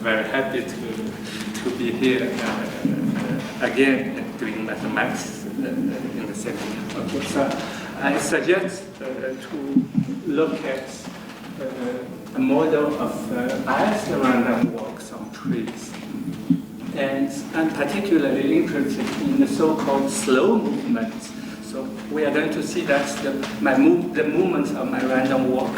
very happy to be here again doing mathematics in the seminar. Okay, so I suggest to look at a model of biased random walks on trees. And I'm particularly interested in the so-called slow movements. So we are going to see that the movement of my random walk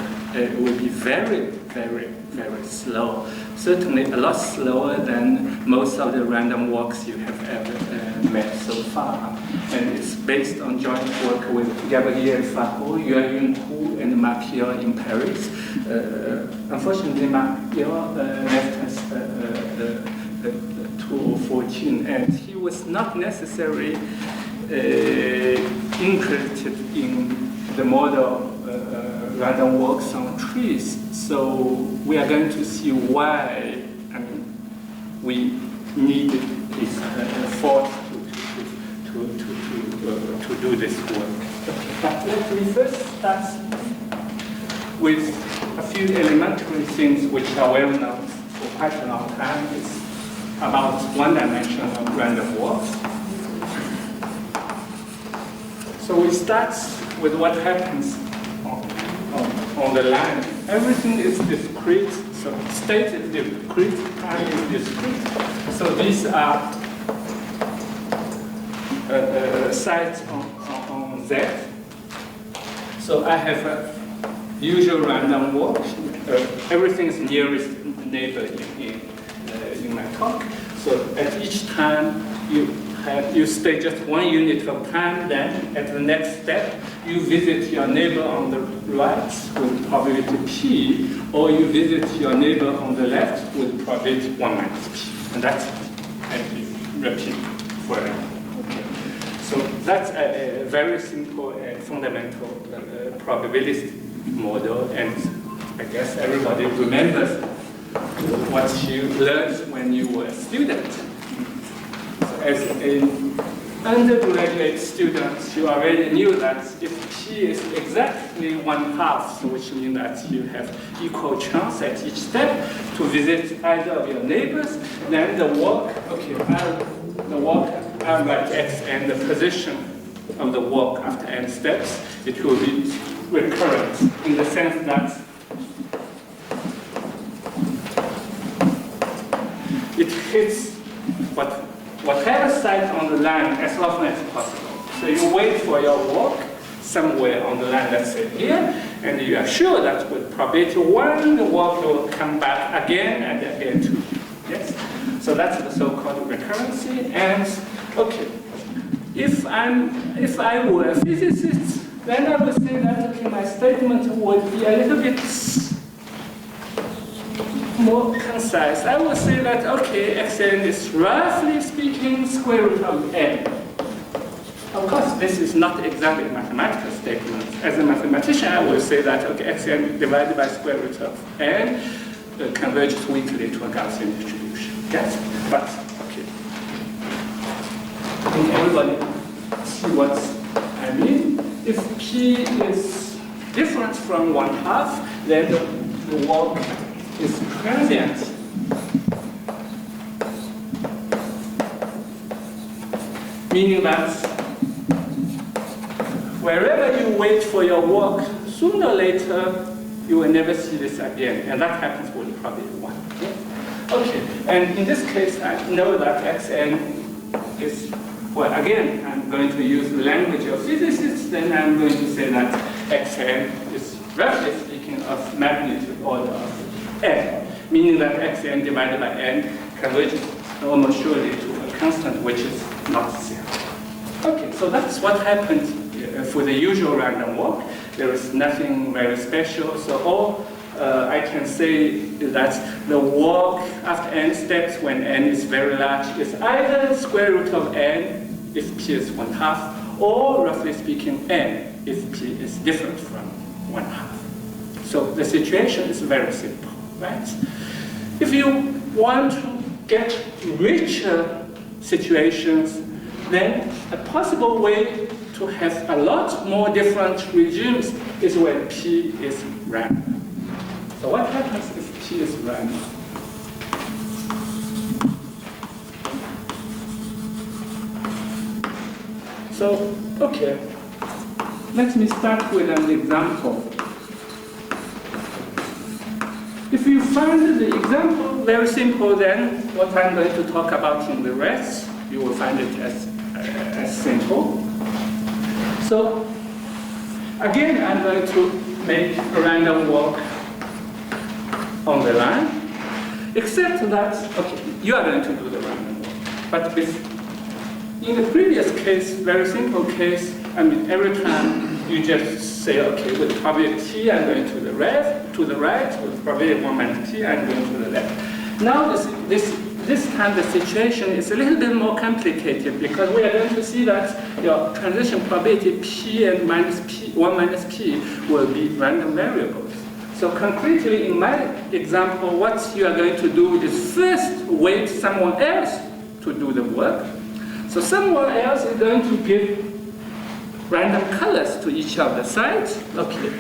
will be very, very, very slow. Certainly a lot slower than most of the random walks you have ever met so far. And it's based on joint work with Gabriel Faho, Yuan Hu, and Marc Pierre in Paris. Unfortunately, Marc Pierre left us 2014, and he was not necessarily interested in the model random walks on trees. So we are going to see why we need this force to do this work. But let me first start with a few elementary things which are well known for quite a long time. It's about one dimension of random walks. So we start with what happens on the line. Everything is discrete, so state is discrete, time is discrete. So these are sites on Z. So I have a usual random walk. Everything is nearest neighbor in my talk. So at each time you stay just 1 unit of time, then at the next step you visit your neighbor on the right with probability P, or you visit your neighbor on the left with probability 1 minus P. And that's and you repeat forever. Okay. So that's a very simple and fundamental probabilistic model, and I guess everybody remembers what you learned when you were a student. So as an undergraduate student, you already knew that if P is exactly 1/2, so which means that you have equal chance at each step to visit either of your neighbors, then the walk, okay, I'll write x and the position of the walk after n steps, it will be recurrent in the sense that it hits whatever site on the line as often as possible. So you wait for your walk somewhere on the line, let's say here, and you are sure that with probability 1, the walk will come back again and again too. Yes? So that's the so-called recurrency. And okay, if I were a physicist, then I would say that okay, my statement would be a little bit more concise. I would say that, okay, xn is roughly speaking square root of n. Of course, this is not exactly a mathematical statement. As a mathematician, I would say that, okay, xn divided by square root of n converges weakly to a Gaussian distribution. Yes? But, okay. I think everybody see what I mean. If P is different from 1/2, then the walk is transient. Meaning that wherever you wait for your walk, sooner or later you will never see this again. And that happens with probability 1. Okay, and in this case I know that xn is, well, again, I'm going to use the language of physicists, then I'm going to say that xn is roughly speaking of magnitude order of n, meaning that xn divided by n converges almost surely to a constant which is not 0. Okay, so that's what happened for the usual random walk. There is nothing very special, so all I can say is that the walk after n steps when n is very large is either square root of n if P is 1/2, or roughly speaking n if P is different from 1/2. So the situation is very simple. Right? If you want to get richer situations, then a possible way to have a lot more different regimes is when P is random. So what happens if P is random? So, okay, let me start with an example. If you find the example very simple, then what I'm going to talk about in the rest, you will find it as simple. So, again, I'm going to make a random walk on the line, except that, okay, you are going to do the random walk. But in the previous case, very simple case, I mean, every time you just say, okay, with probability t, I'm going to the right, with probability 1 minus t, I'm going to the left. Now, this time the situation is a little bit more complicated because we are going to see that your transition probability p and 1 minus p will be random variables. So concretely, in my example, what you are going to do is first wait someone else to do the work. So someone else is going to give random colors to each of the sides. Okay.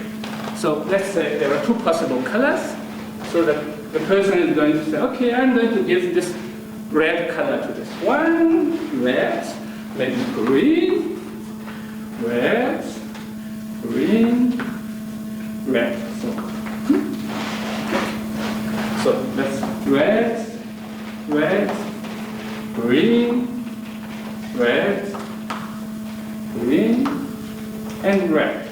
So let's say there are 2 possible colors. So the person is going to say, okay, I'm going to give this red color to this one, red, maybe green, red, green, red. So that's red, green, red, green, and red.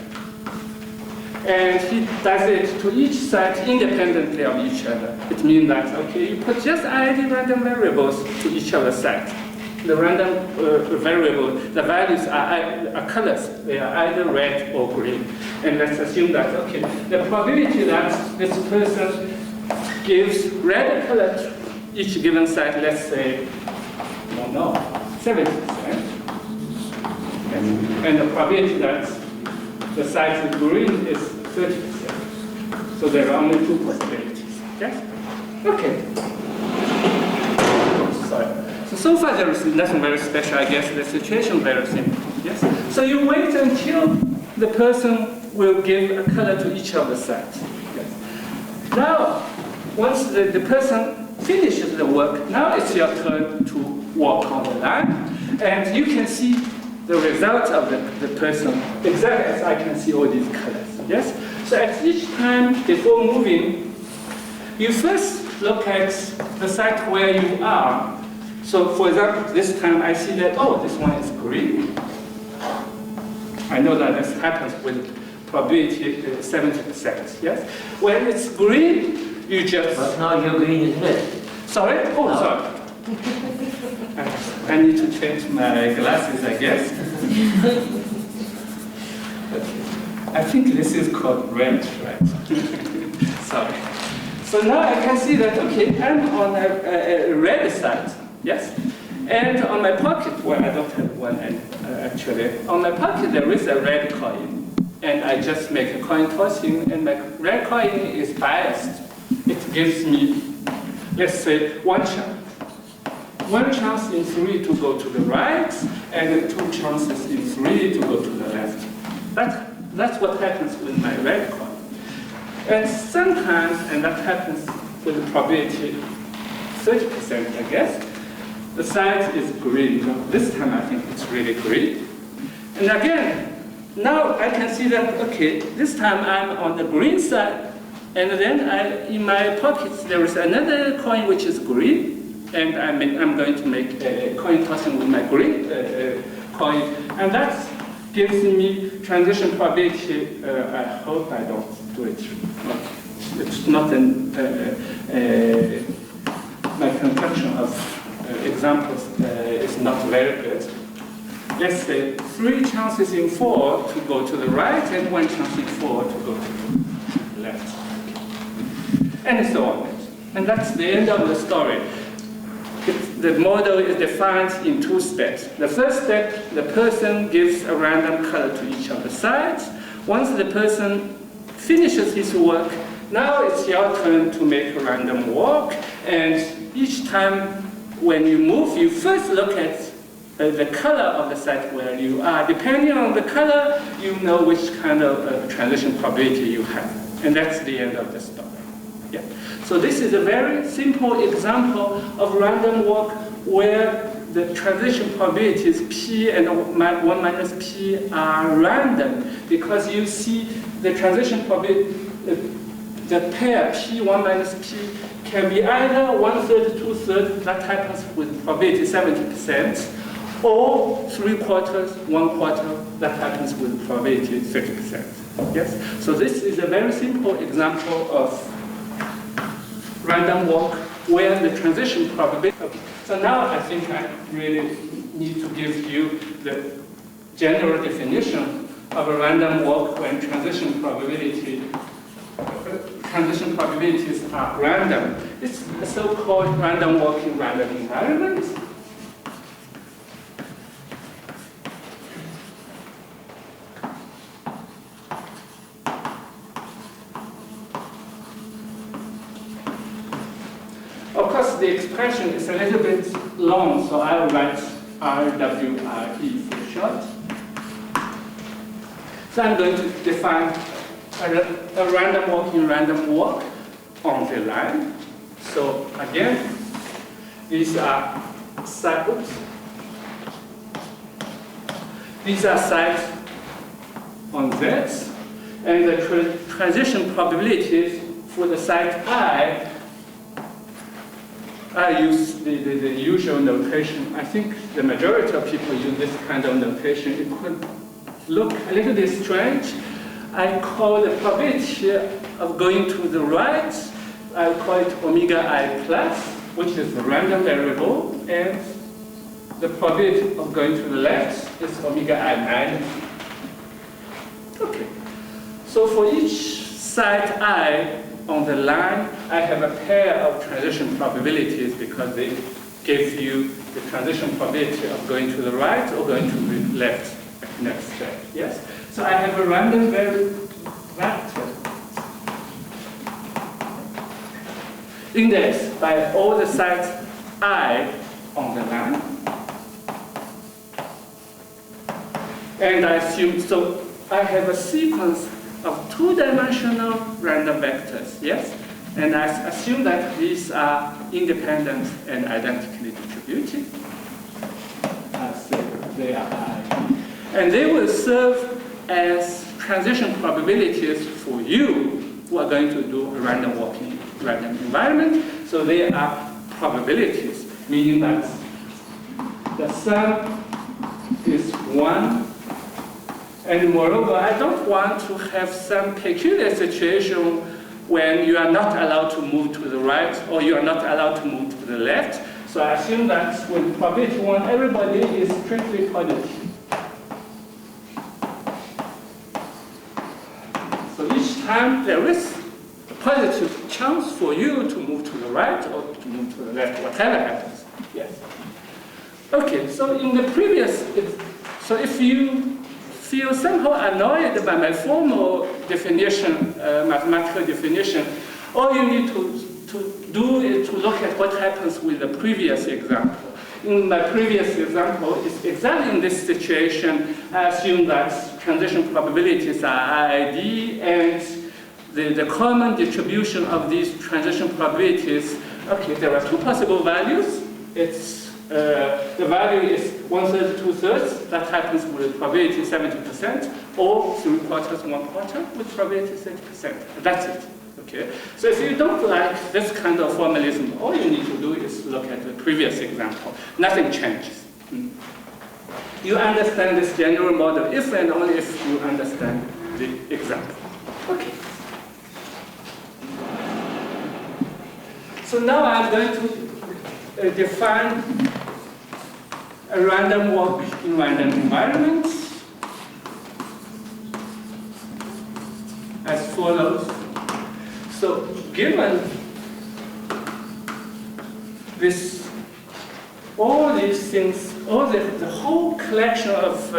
And he does it to each side independently of each other. It means that, okay, you put just ID random variables to each of the sides. The random variable, the values are colors. They are either red or green. And let's assume that, okay, the probability that this person gives red color to each given side, let's say, 70%. And the probability that the side with green is 30%. So there are only 2 possibilities. Yes? Okay. Sorry. So far there is nothing very special, I guess. The situation is very simple. Yes? So you wait until the person will give a color to each of the sides. Yes? Now, once the person finishes the work, now it's your turn to walk on the line. And you can see the result of the person exactly as I can see all these colors. Yes? So at each time before moving, you first look at the site where you are. So for example, this time I see that, oh, this one is green. I know that this happens with probability 70%. Yes? When it's green, you just... But now your green is red. Sorry? Oh, no. Sorry. I need to change my glasses, I guess. I think this is called red, right? Sorry. So now I can see that, okay, I'm on a red side, yes? And on my pocket, well, I don't have one actually. On my pocket, there is a red coin. And I just make a coin tossing, and my red coin is biased. It gives me, let's say, 1 chance. 1 chance in 3 to go to the right, and 2 chances in 3 to go to the left. That's what happens with my red coin. And sometimes, and that happens with the probability 30%, I guess, the side is green. Now, this time I think it's really green. And again, now I can see that, okay, this time I'm on the green side, and then in my pockets there is another coin which is green. And I'm going to make a coin tossing with my green coin. And that gives me transition probability. I hope I don't do it. It's not my construction of examples is not very good. Let's say 3 chances in 4 to go to the right, and 1 chance in 4 to go to the left. And so on. And that's the end of the story. The model is defined in 2 steps. The first step, the person gives a random color to each of the sides. Once the person finishes his work, now it's your turn to make a random walk. And each time when you move, you first look at the color of the site where you are. Depending on the color, you know which kind of transition probability you have. And that's the end of the story. Yeah. So this is a very simple example of random walk where the transition probabilities P and 1 minus P are random, because you see the transition probability, the pair P1 minus P can be either 1/3, 2/3, that happens with probability 70%, or 3/4, 1/4, that happens with probability 30%. Yes? So this is a very simple example of random walk where the transition probability. So now I think I really need to give you the general definition of a random walk when transition probabilities are random. It's a so-called random walk in random environment. Of course, the expression is a little bit long, so I will write RWRE for short. So I'm going to define a random walk in random walk on the line. So again, these are sites. These are sites on Z, and the transition probabilities for the site I use the usual notation. I think the majority of people use this kind of notation. It could look a little bit strange. I call the probability of going to the right, I call it omega I plus, which is the random variable, and the probability of going to the left is omega I minus. Okay. So for each site I on the line, I have a pair of transition probabilities because they give you the transition probability of going to the right or going to the left next step. Yes? So I have a random vector indexed by all the sites I on the line. And I assume, so I have a sequence of two-dimensional random vectors, yes? And I assume that these are independent and identically distributed. So they are I. And they will serve as transition probabilities for you who are going to do a random walking random environment. So they are probabilities, meaning that the sum is 1. And moreover, I don't want to have some peculiar situation when you are not allowed to move to the right or you are not allowed to move to the left. So I assume that with probability 1, everybody is strictly positive. So each time there is a positive chance for you to move to the right or to move to the left, whatever happens. Yes. Okay, so in the previous, so if you feel somehow annoyed by my formal definition, mathematical definition, all you need to do is to look at what happens with the previous example. In my previous example, it's exactly in this situation. I assume that transition probabilities are IID, and the common distribution of these transition probabilities, okay, there are two possible values. It's the value is 1/3, 2/3, that happens with probability 70%, or 3/4, 1/4 with probability 30%. That's it. Okay. So if you don't like this kind of formalism, all you need to do is look at the previous example. Nothing changes. You understand this general model if and only if you understand the example. Okay. So now I'm going to define a random walk in random environments as follows. So given this, all these things, the whole collection of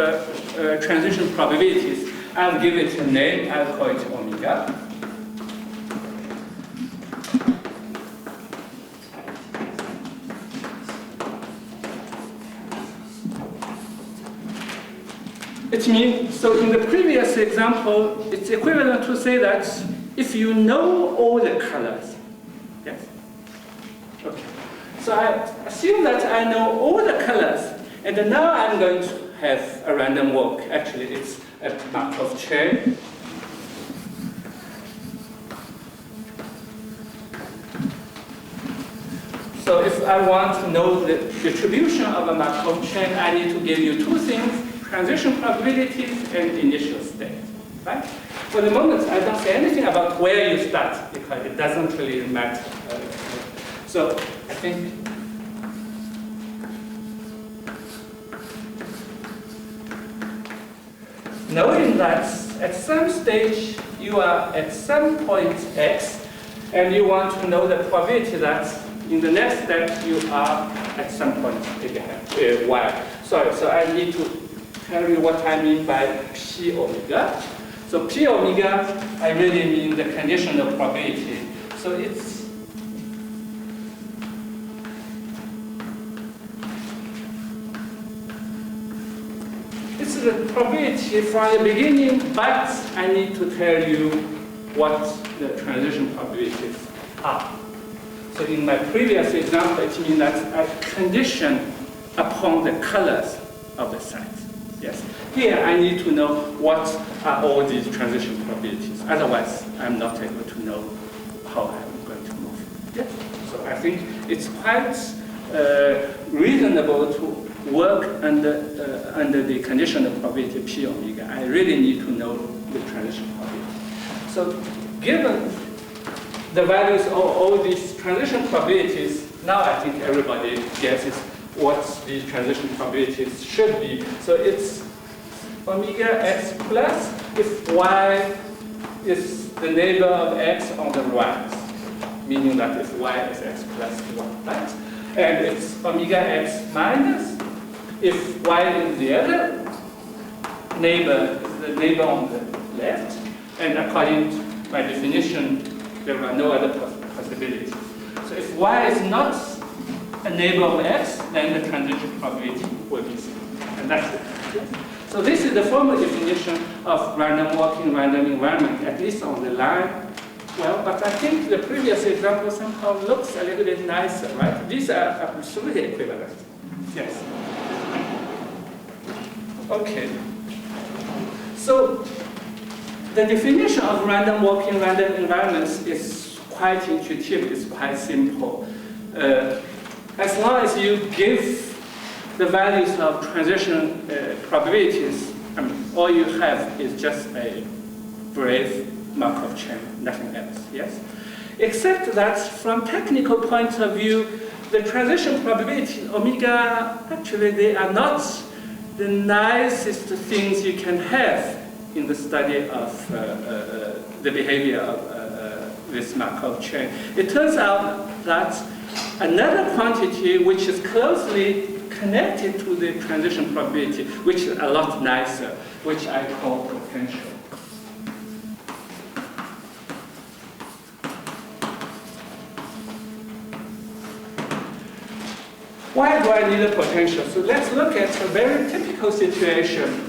transition probabilities, I'll give it a name, I'll call it omega. It means, so in the previous example, it's equivalent to say that if you know all the colors, yes? Okay. So I assume that I know all the colors, and now I'm going to have a random walk. Actually, it's a Markov chain. So if I want to know the distribution of a Markov chain, I need to give you two things: transition probabilities and initial state. Right? For the moment, I don't say anything about where you start because it doesn't really matter. So I think knowing that at some stage you are at some point x, and you want to know the probability that in the next step you are at some point y. Sorry, so I need to tell you what I mean by p omega. So p omega, I really mean the conditional probability. So it's the probability from the beginning, but I need to tell you what the transition probabilities are. So in my previous example, it means that I condition upon the colors of the sites. Yes. Here I need to know what are all these transition probabilities. Otherwise, I'm not able to know how I'm going to move. Yes. So I think it's quite reasonable to work under the conditional probability p omega. I really need to know the transition probability. So given the values of all these transition probabilities, now I think everybody guesses what these transition probabilities should be. So it's omega x plus if y is the neighbor of x on the right, meaning that if y is x plus 1, right? And it's omega x minus if y is the other neighbor, is the neighbor on the left, and according to my definition, there are no other possibilities. So if y is not a neighbor of x, then the transition probability will be 0. And that's it. So this is the formal definition of random walking, random environment, at least on the line. Well, but I think the previous example somehow looks a little bit nicer, right? These are absolutely equivalent. Yes. Okay. So the definition of random walking, random environments is quite intuitive. It's quite simple. As long as you give the values of transition probabilities, all you have is just a brave Markov chain, nothing else. Yes. Except that from technical point of view, the transition probability omega, actually they are not the nicest things you can have in the study of the behavior of this Markov chain. It turns out that another quantity which is closely connected to the transition probability, which is a lot nicer, which I call potential. Why do I need a potential? So let's look at a very typical situation.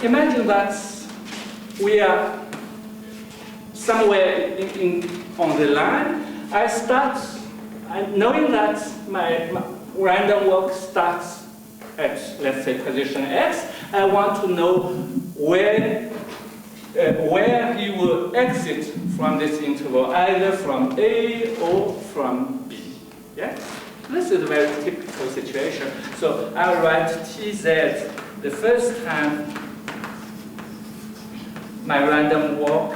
Imagine that we are somewhere on the line. I start, knowing that my random walk starts at, let's say, position x. I want to know where he will exit from this interval, either from A or from B. Yeah? This is a very typical situation. So I'll write Tz the first time my random walk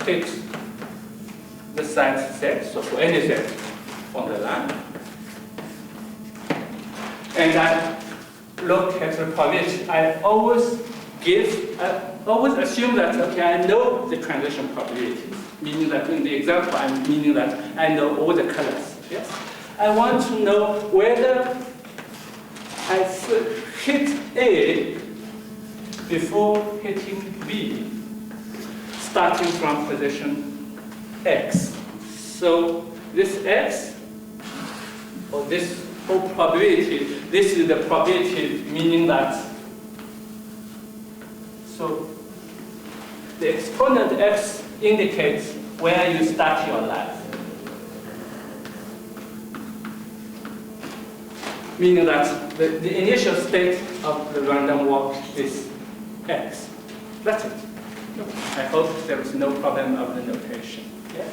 hits the site Z, so for any Z on the line. And I look at the probability. I always assume that, okay, I know the transition probability, meaning that in the example, I'm meaning that I know all the colors. Yes? I want to know whether I hit A before hitting B, starting from position X. So this X, or this whole probability, this is the probability, meaning that So the exponent x indicates where you start your life. Meaning that the initial state of the random walk is x. That's it. I hope there is no problem of the notation. Yeah?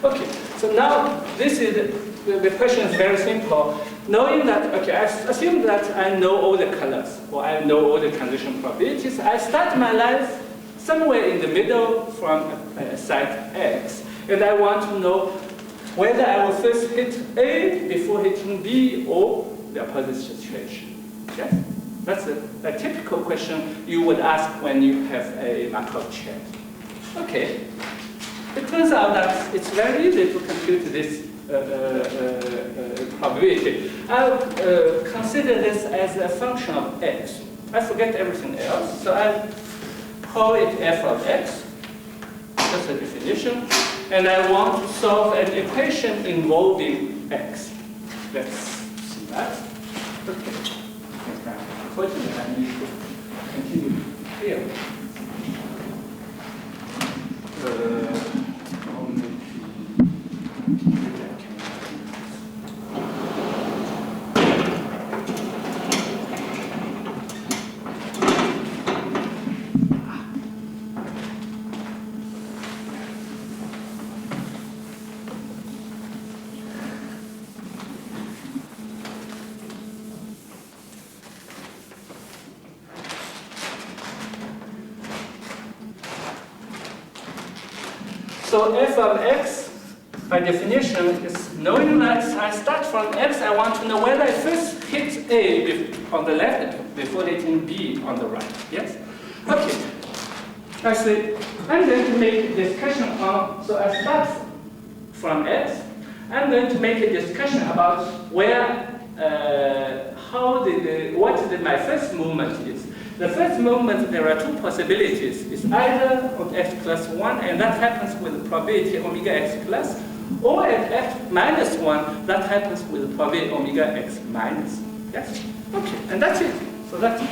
Okay, so now this is the question is very simple. Knowing that, okay, I assume that I know all the colors, or I know all the transition probabilities. I start my life somewhere in the middle from site x, and I want to know whether I will first hit A before hitting B, or the opposite situation. Okay? That's a typical question you would ask when you have a Markov chain. Okay. It turns out that it's very easy to compute this probability. I'll consider this as a function of x. I forget everything else, so I call it f of x. That's the definition. And I want to solve an equation involving x. Let's see that. Okay. Unfortunately, I need to continue here. So f of x, by definition, is knowing that I start from x, I want to know whether I first hit A on the left before hitting B on the right. Yes? Okay. Actually, I'm going to make a discussion on, so I start from x. I'm going to make a discussion about where, what my first movement is. The first movement, there are two possibilities. It's either on x plus 1, and that happens with the probability omega x plus, or at x minus 1, that happens with the probability omega x minus. Yes? Okay, and that's it. So that's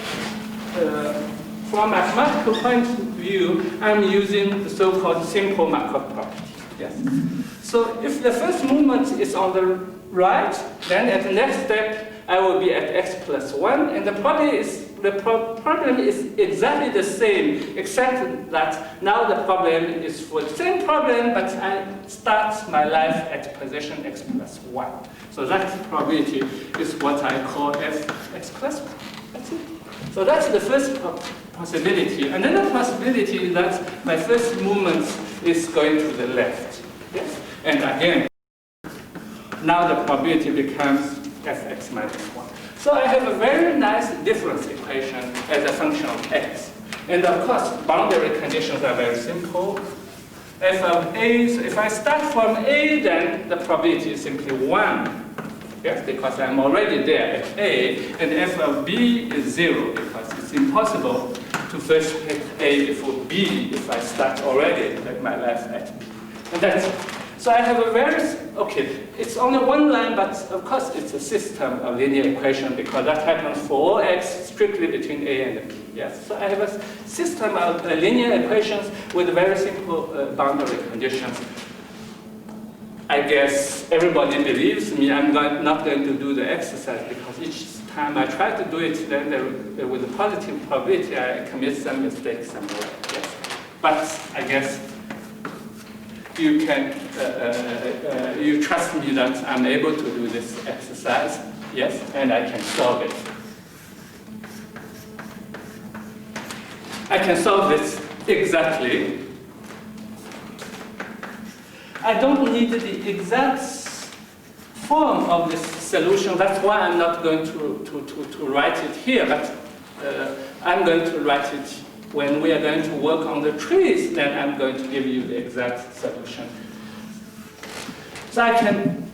from a mathematical point of view, I'm using the so-called simple Markov property. Yes? So if the first movement is on the right, then at the next step, I will be at x plus 1, and the problem is exactly the same, except that now the problem is for the same problem, but I start my life at position x plus 1. So that probability is what I call fx plus 1. That's it. So that's the first possibility. Another possibility is that my first movement is going to the left. Yes? And again, now the probability becomes fx minus 1. So I have a very nice difference equation as a function of x. And of course, boundary conditions are very simple. F of A, so if I start from A, then the probability is simply 1. Yes, because I'm already there at A. And f of B is 0, because it's impossible to first hit A before B if I start already at my life at B. And that's so I have a very, okay, it's only one line, but of course it's a system of linear equation because that happens for all x strictly between A and B. Yes, so I have a system of linear equations with very simple boundary conditions. I guess everybody believes me. I'm not going to do the exercise because each time I try to do it, then with a positive probability, I commit some mistakes somewhere. Yes, but I guess you can, you trust me that I'm able to do this exercise, yes, and I can solve it. I can solve this exactly. I don't need the exact form of this solution. That's why I'm not going to write it here, but I'm going to write it when we are going to work on the trees, then I'm going to give you the exact solution. So I can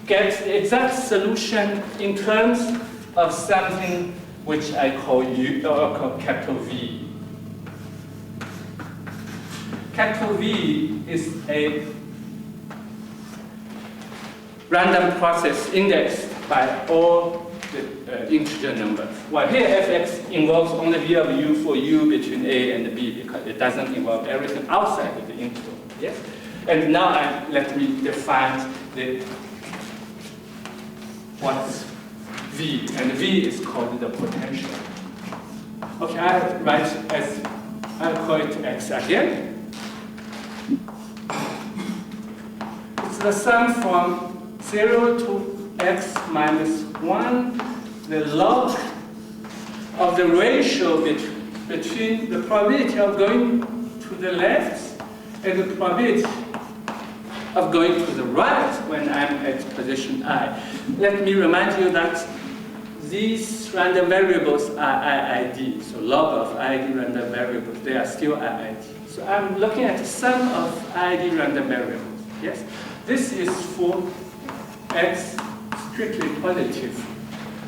get the exact solution in terms of something which I call capital V. Capital V is a random process indexed by all the integer number. While here fx involves only v of u for u between a and b because it doesn't involve everything outside of the interval. Yes? And now let me define what's v, and v is called the potential. Okay, I'll call it x again. It's the sum from 0 to x minus 1, the log of the ratio between the probability of going to the left and the probability of going to the right when I'm at position I. Let me remind you that these random variables are IID, so log of IID random variables, they are still IID. So I'm looking at the sum of IID random variables, yes? This is for x strictly positive.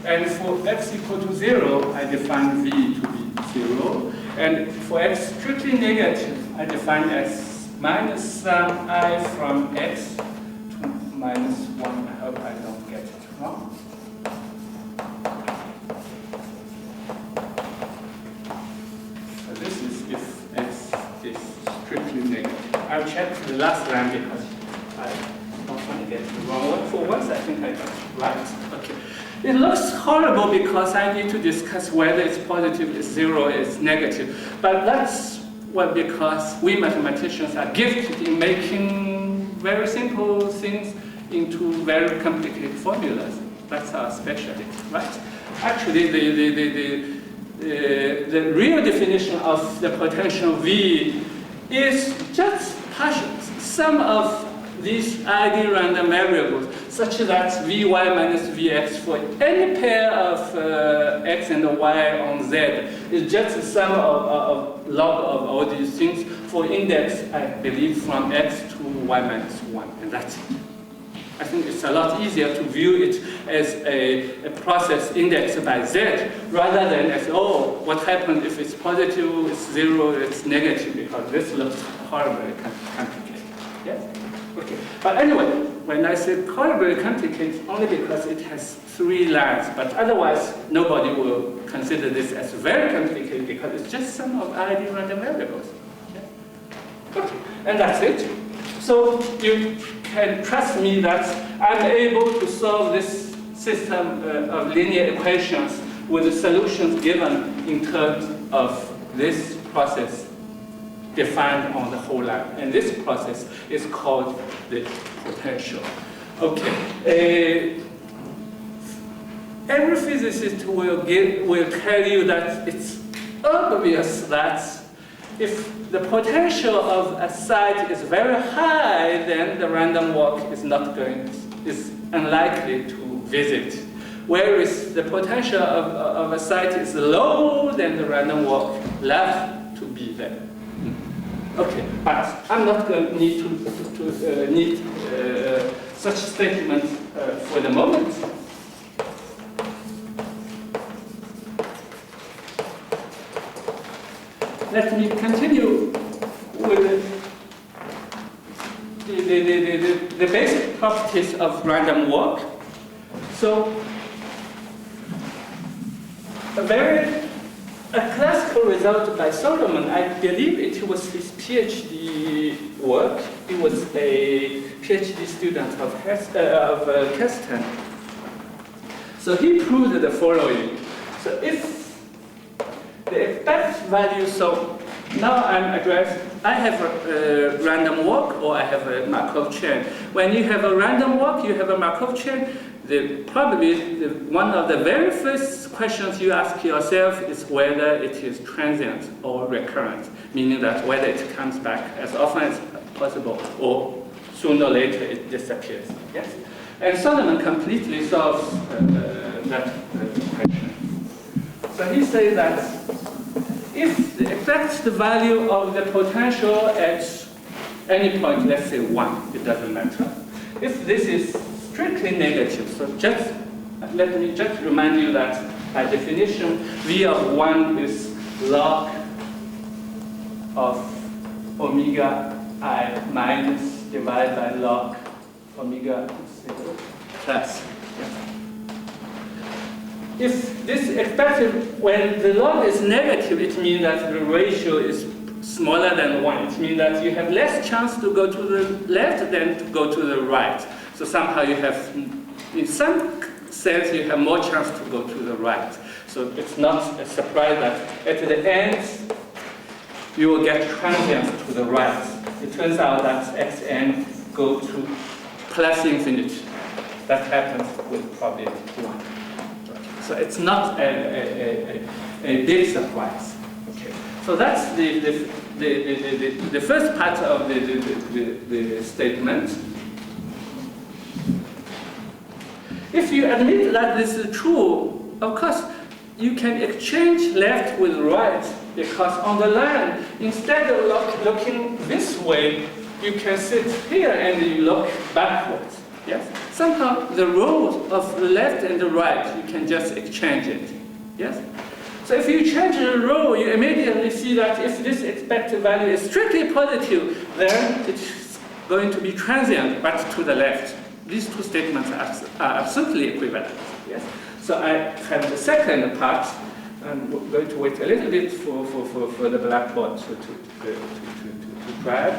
And for x equal to 0, I define v to be 0. And for x strictly negative, I define as minus sum I from x to minus 1. I hope I don't get it wrong. So this is if x is strictly negative. I'll check the last line because I often get the wrong one. For once, I think I got it right. Okay. It looks horrible because I need to discuss whether it's positive, it's 0, it's negative. But that's because we mathematicians are gifted in making very simple things into very complicated formulas. That's our specialty, right? Actually, the real definition of the potential V is just some of these ID random variables, such that Vy minus Vx for any pair of x and y on z is just a sum of log of all these things for index, I believe, from x to y minus 1, and that's it. I think it's a lot easier to view it as a process indexed by z, rather than as, oh, what happens if it's positive, it's 0, it's negative, because this looks horribly complicated. Yes? Okay. But anyway, when I said horribly complicated, only because it has 3 lines, but otherwise nobody will consider this as very complicated because it's just some of ID random variables. Yeah? Okay. And that's it. So you can trust me that I'm able to solve this system of linear equations with the solutions given in terms of this process defined on the whole line. And this process is called the potential. Okay. Every physicist will tell you that it's obvious that if the potential of a site is very high, then the random walk is unlikely to visit. Whereas the potential of a site is low, then the random walk left to be there. Okay, but I'm not going to need such statement for the moment. Let me continue with the basic properties of random walk. So, a classical result by Solomon, I believe it was his PhD work. He was a PhD student of Keston. So he proved the following. So if the expected value, so now I have a random walk or I have a Markov chain. When you have a random walk, you have a Markov chain, probably one of the very first questions you ask yourself is whether it is transient or recurrent, meaning that whether it comes back as often as possible or sooner or later it disappears. Yes? And Solomon completely solves that question. So he says that if the expected value of the potential at any point, let's say 1, it doesn't matter. If this is strictly negative, so let me just remind you that by definition, V of 1 is log of omega I minus divided by log omega 0 plus. if this expected, when the log is negative, it means that the ratio is smaller than 1. It means that you have less chance to go to the left than to go to the right. So somehow you have, in some sense, you have more chance to go to the right. So it's not a surprise that at the end, you will get transients to the right. It turns out that xn go to plus infinity. That happens with probability 1. So it's not a big surprise. Okay. So that's the first part of the statement. If you admit that this is true, of course, you can exchange left with right, because on the line, instead of looking this way, you can sit here and you look backwards. Yes? Somehow the rows of the left and the right, you can just exchange it. Yes? So if you change the row, you immediately see that if this expected value is strictly positive, then it's going to be transient, but to the left. These two statements are absolutely equivalent. Yes? So I have the second part. I'm going to wait a little bit for the blackboard to grab.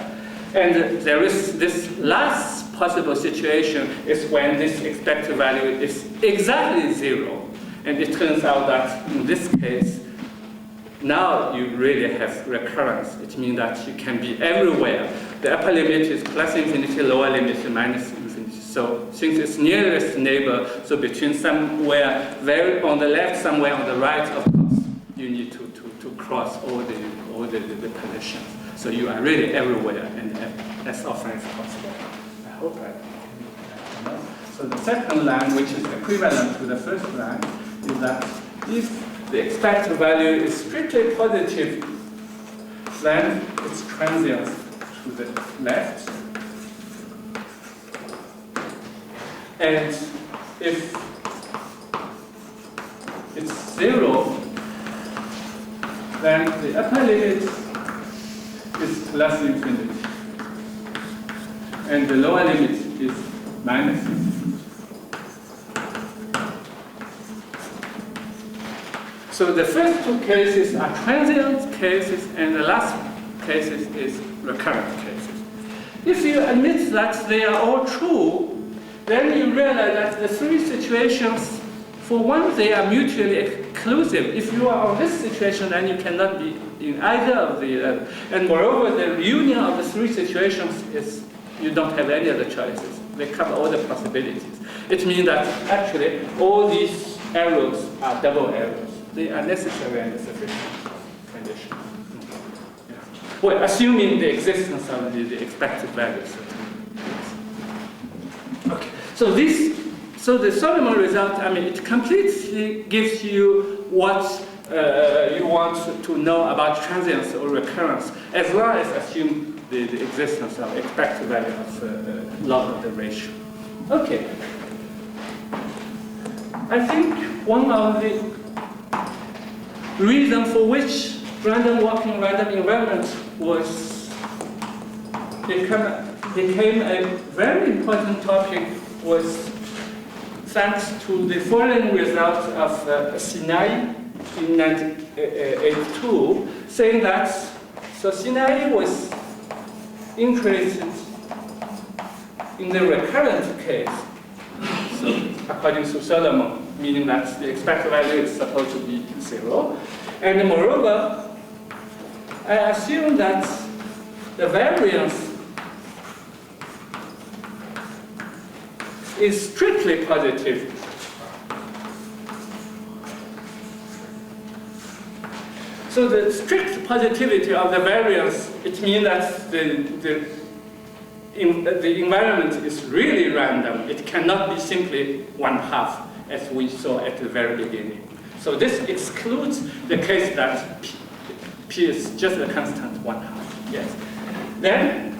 And there is this last possible situation is when this expected value is exactly 0. And it turns out that in this case, now you really have recurrence. It means that you can be everywhere. The upper limit is plus infinity, lower limit is minus infinity. So since it's nearest neighbor, so between somewhere very on the left, somewhere on the right, of course, you need to cross all the positions. So you are really everywhere and as often as possible. I hope I can. So the second line, which is equivalent to the first line, is that if the expected value is strictly positive, then it's transient to the left. And if it's 0, then the upper limit is plus infinity. And the lower limit is minus infinity. So the first two cases are transient cases, and the last cases is recurrent cases. If you admit that they are all true, then you realize that the three situations, for one, they are mutually exclusive. If you are on this situation, then you cannot be in either of the and moreover, the union of the three situations is you don't have any other choices. They cover all the possibilities. It means that actually all these arrows are double arrows. They are necessary and sufficient condition. Yeah. Well, assuming the existence of the expected values. Okay. So the Solomon result, I mean, it completely gives you what you want to know about transience or recurrence, as long as assume the existence of expected value of log of the ratio. Okay. I think one of the reason for which random walking, random environment became a very important topic was thanks to the following result of Sinai in 1982, saying that Sinai was interested in the recurrent case. So according to Solomon, meaning that the expected value is supposed to be 0. And moreover, I assume that the variance is strictly positive. So the strict positivity of the variance, it means that the environment is really random. It cannot be simply 1/2, as we saw at the very beginning. So this excludes the case that P is just a constant 1/2. Yes. Then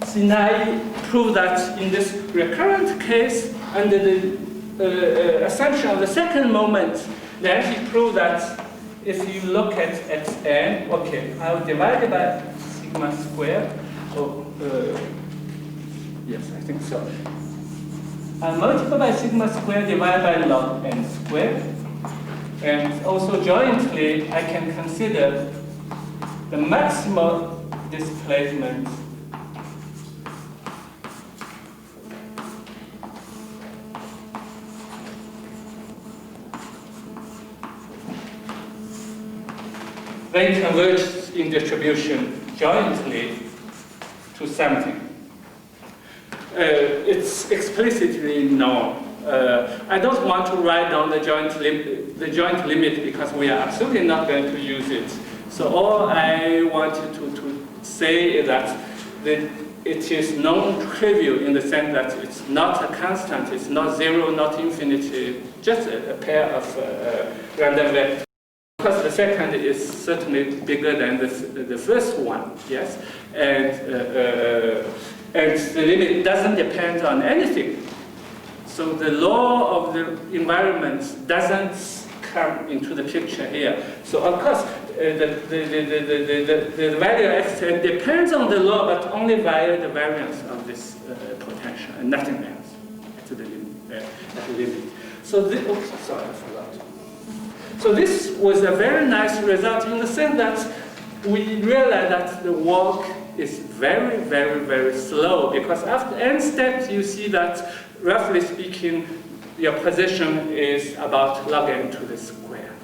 Sinai proved that in this recurrent case, under the assumption of the second moment, then he proved that if you look at xn, okay, I'll divide it by sigma squared. So yes, I think so. I multiply by sigma squared divided by log n squared. And also jointly, I can consider the maximal displacement then converge in distribution jointly to something. It's explicitly known. I don't want to write down the joint limit because we are absolutely not going to use it. So all I wanted to say is that it is non-trivial in the sense that it's not a constant, it's not zero, not infinity, just a pair of random vectors. Because the second is certainly bigger than the first one, yes, and the limit doesn't depend on anything. So the law of the environment doesn't come into the picture here. So of course, the value of x depends on the law, but only via the variance of this potential and nothing else at the limit. So sorry, I forgot. So this was a very nice result in the sense that we realized that the walk is very, very, very slow because after n steps you see that, roughly speaking, your position is about log n to the square.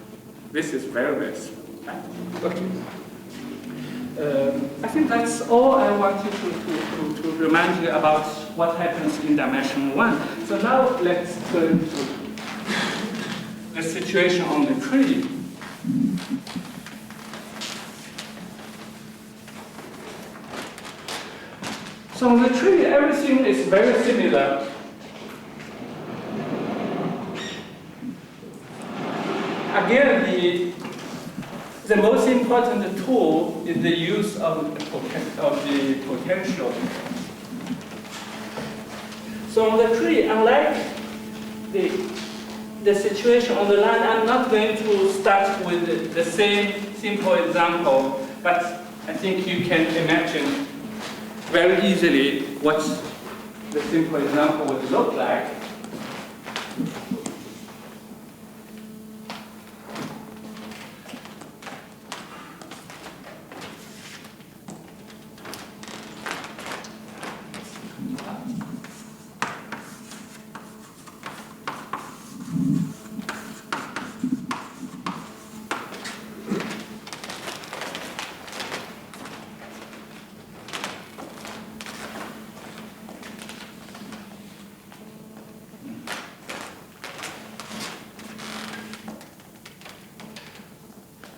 This is very, very slow. Right? Okay. I think that's all I wanted to remind you about what happens in dimension 1. So now let's turn to the situation on the tree. So on the tree, everything is very similar. Again, the most important tool is the use of the potential. So on the tree, unlike the situation on the line, I'm not going to start with the same simple example, but I think you can imagine very easily what the simple example would look like.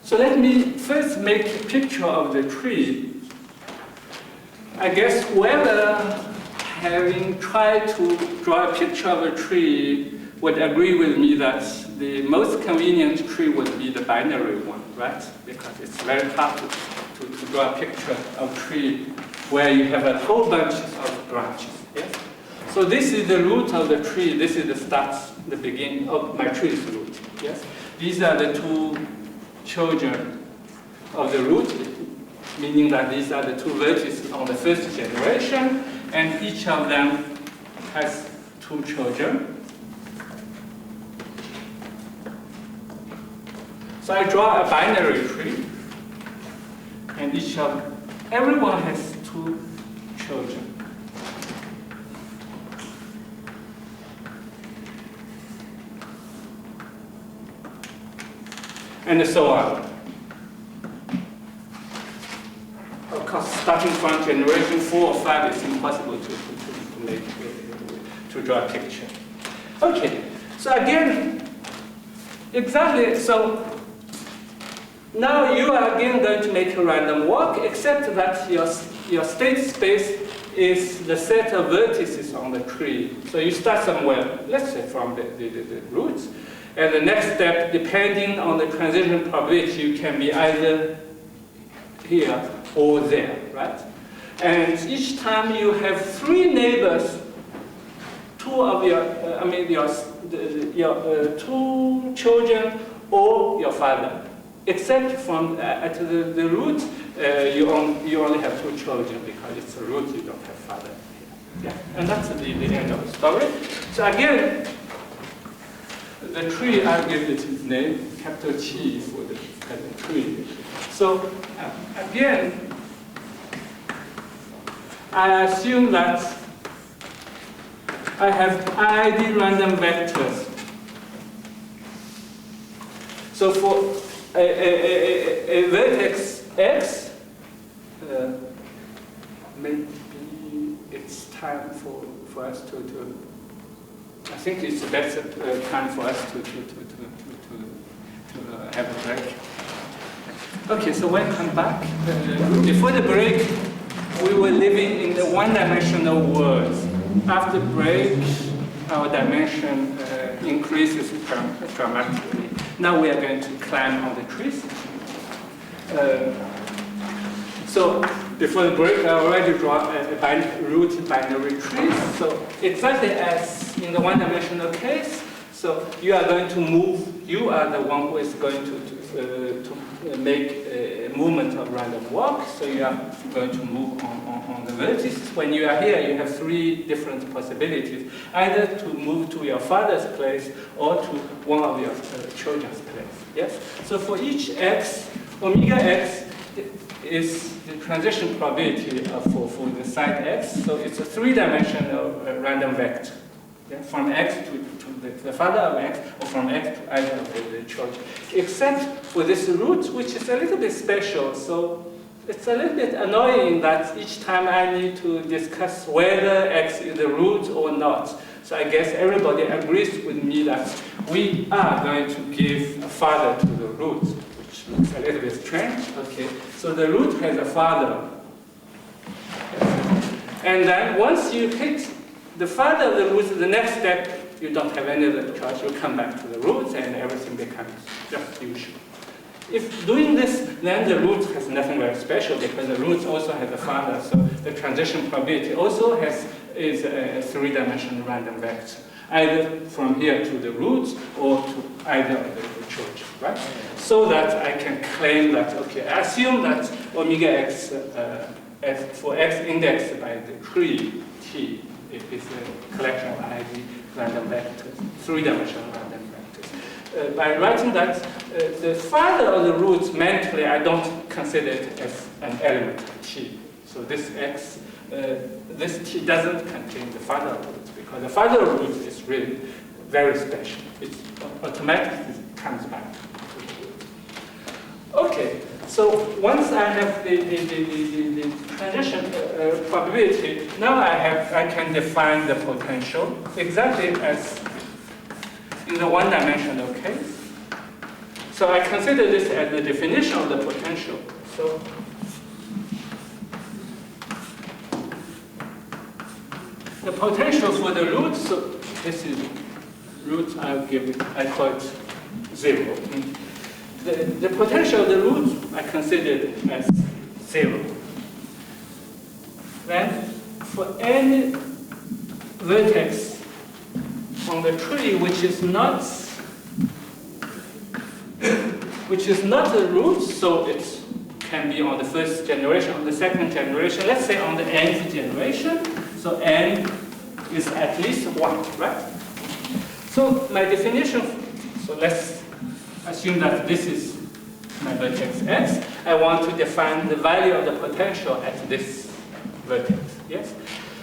So let me first make a picture of the tree. I guess whoever having tried to draw a picture of a tree would agree with me that the most convenient tree would be the binary one, right? Because it's very hard to draw a picture of a tree where you have a whole bunch of branches. Yes? So this is the root of the tree. This is the start, the beginning of my tree's root. Yes? These are the two children of the root, meaning that these are the two vertices on the first generation, and each of them has two children. So I draw a binary tree, and everyone has two children. And so on. Of course, starting from generation 4 or 5, it's impossible to draw a picture. Okay, so again, exactly, so now you are again going to make a random walk, except that your state space is the set of vertices on the tree. So you start somewhere, let's say from the roots. And the next step, depending on the transition probability, you can be either here or there, right? And each time you have three neighbors, two of your two children or your father, except from at the root, you only have two children because it's a root, you don't have father here. Yeah, and that's the end of the story. So again, the tree, I'll give it its name, capital T for the tree. So again, I assume that I have ID random vectors. So for a vertex X, maybe it's time for us to I think it's the best time for us to have a break. Okay, so welcome back. Before the break, we were living in the one-dimensional world. After break, our dimension increases dramatically. Now we are going to climb on the trees. So before the break, I already draw a root binary tree. So exactly as in the one-dimensional case, so you are going to move. You are the one who is going to make a movement of random walk. So you are going to move on the vertices. When you are here, you have three different possibilities: either to move to your father's place or to one of your children's place. Yes. So for each x, omega x is the transition probability for the site x. So it's a three-dimensional random vector. Yeah? From x to the father of x, or from x to either of the children. Except for this root, which is a little bit special. So it's a little bit annoying that each time I need to discuss whether x is the root or not. So I guess everybody agrees with me that we are going to give a father to the root. Looks a little bit strange. Okay, so the root has a father. And then once you hit the father of the root, the next step, you don't have any other choice. You come back to the roots and everything becomes just usual. If doing this, then the root has nothing very special because the root also has a father. So the transition probability also is a three-dimensional random vector, either from here to the roots or to either of the children, right? So that I can claim that, okay, I assume that omega x, for x indexed by the tree T, it is a collection of ID random vectors, three-dimensional random vectors. By writing that, the father of the roots mentally, I don't consider it as an element of T. So this x, this T doesn't contain the father of the roots because the father of the roots is really very special. It automatically comes back to the root. Okay, so once I have the transition probability, now I can define the potential exactly as in the one-dimensional case. So I consider this as the definition of the potential. So the potential for the root, so this is root, I call it 0. The potential of the root, I consider it as 0. Then, for any vertex on the tree which is not a root, so it can be on the first generation, on the second generation, let's say on the nth generation, so n is at least 1, right? So my definition, so let's assume that this is my vertex x. I want to define the value of the potential at this vertex, yes?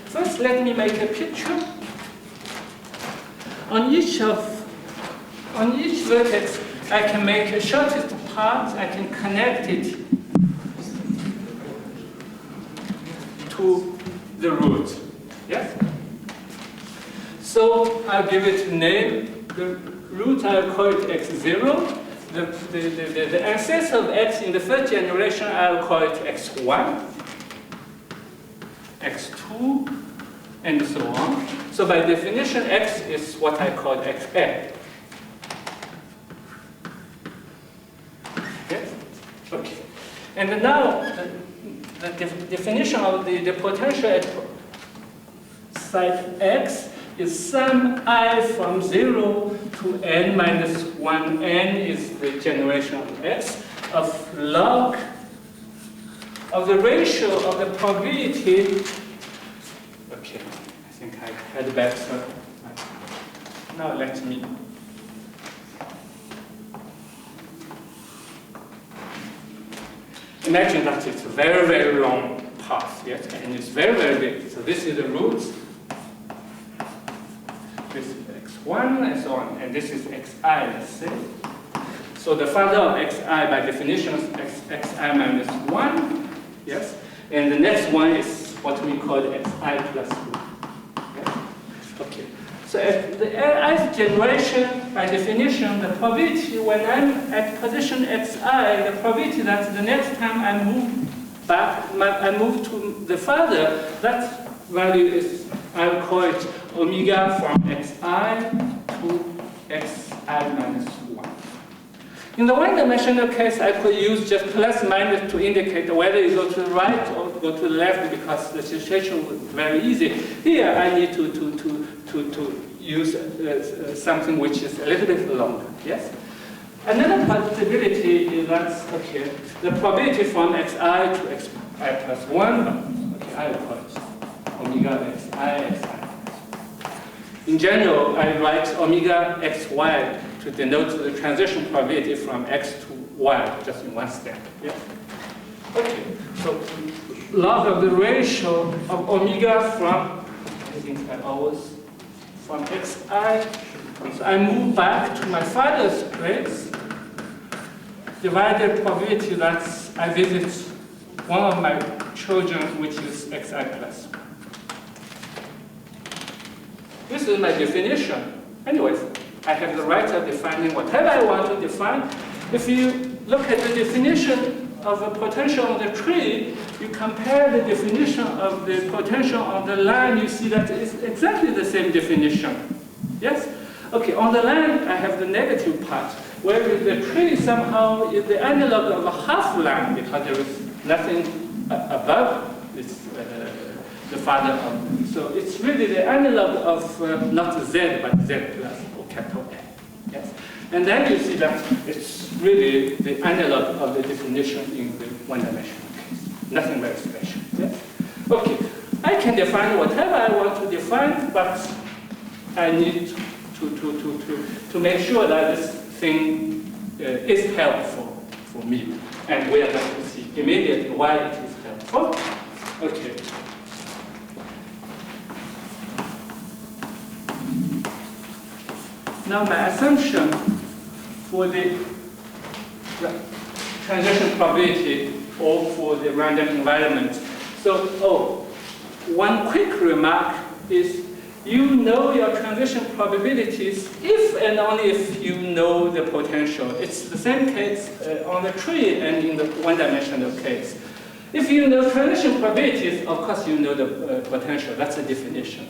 First, let me make a picture. On each vertex, I can make a shortest path, I can connect it to the root, yes? So I'll give it a name. The root, I'll call it x0. The ancestor of x in the first generation, I'll call it x1, x2, and so on. So by definition, x is what I call xn. Yes? Okay. And now, the definition of the potential at site x is sum I from 0 to n minus 1. N is the generation of x of log of the ratio of the probability. Okay. think I had better. Now let me. Imagine that it's a very, very long path, yes, and it's very, very big. So this is the root. This is x1 and so on, and this is xi, let's say. So the father of xi by definition is xi minus 1, yes, and the next one is what we call xi plus 2. Yes? Okay. So at the ith generation, by definition, the probability when I'm at position xi, the probability that the next time I move back, I move to the father, that value is, I'll call it omega from xi to xi minus 1. In the one-dimensional case, I could use just plus minus to indicate whether you go to the right or go to the left because the situation was very easy. Here, I need to use something which is a little bit longer. Yes. Another possibility is that okay, the probability from xi to xi plus 1. Okay, I will call it omega xi. In general, I write omega xy to denote the transition probability from x to y, just in one step. Yes? Okay, so log of the ratio of omega from, I think I always, from xi, so I move back to my father's place, divided probability that I visit one of my children, which is xi plus 1. This is my definition. Anyways, I have the right of defining whatever I want to define. If you look at the definition of the potential on the tree, you compare the definition of the potential on the line, you see that it's exactly the same definition. Yes? Okay, on the line, I have the negative part, where the tree somehow is the analog of a half line because there is nothing above this, the father of. So it's really the analog of not z, but z plus or capital A. Yes? And then you see that it's really the analog of the definition in the one-dimensional case. Nothing very special. Yes? Okay, I can define whatever I want to define, but I need to make sure that this thing is helpful for me. And we are going to see immediately why it is helpful. Okay. Now my assumption for the transition probability or for the random environment. So, one quick remark is you know your transition probabilities if and only if you know the potential. It's the same case on the tree and in the one-dimensional case. If you know transition probabilities, of course you know the potential. That's the definition.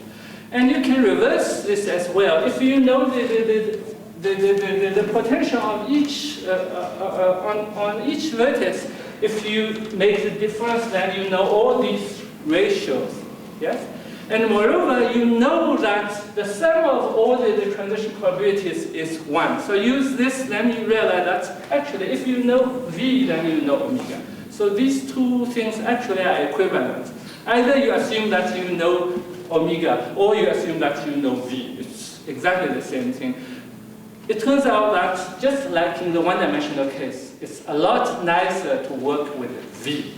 And you can reverse this as well. If you know the potential of each on each vertex, if you make the difference, then you know all these ratios. Yes. And moreover, you know that the sum of all the transition probabilities is 1. So use this, then you realize that actually if you know V, then you know omega. So these two things actually are equivalent. Either you assume that you know omega, or you assume that you know V. It's exactly the same thing. It turns out that just like in the one-dimensional case, it's a lot nicer to work with V.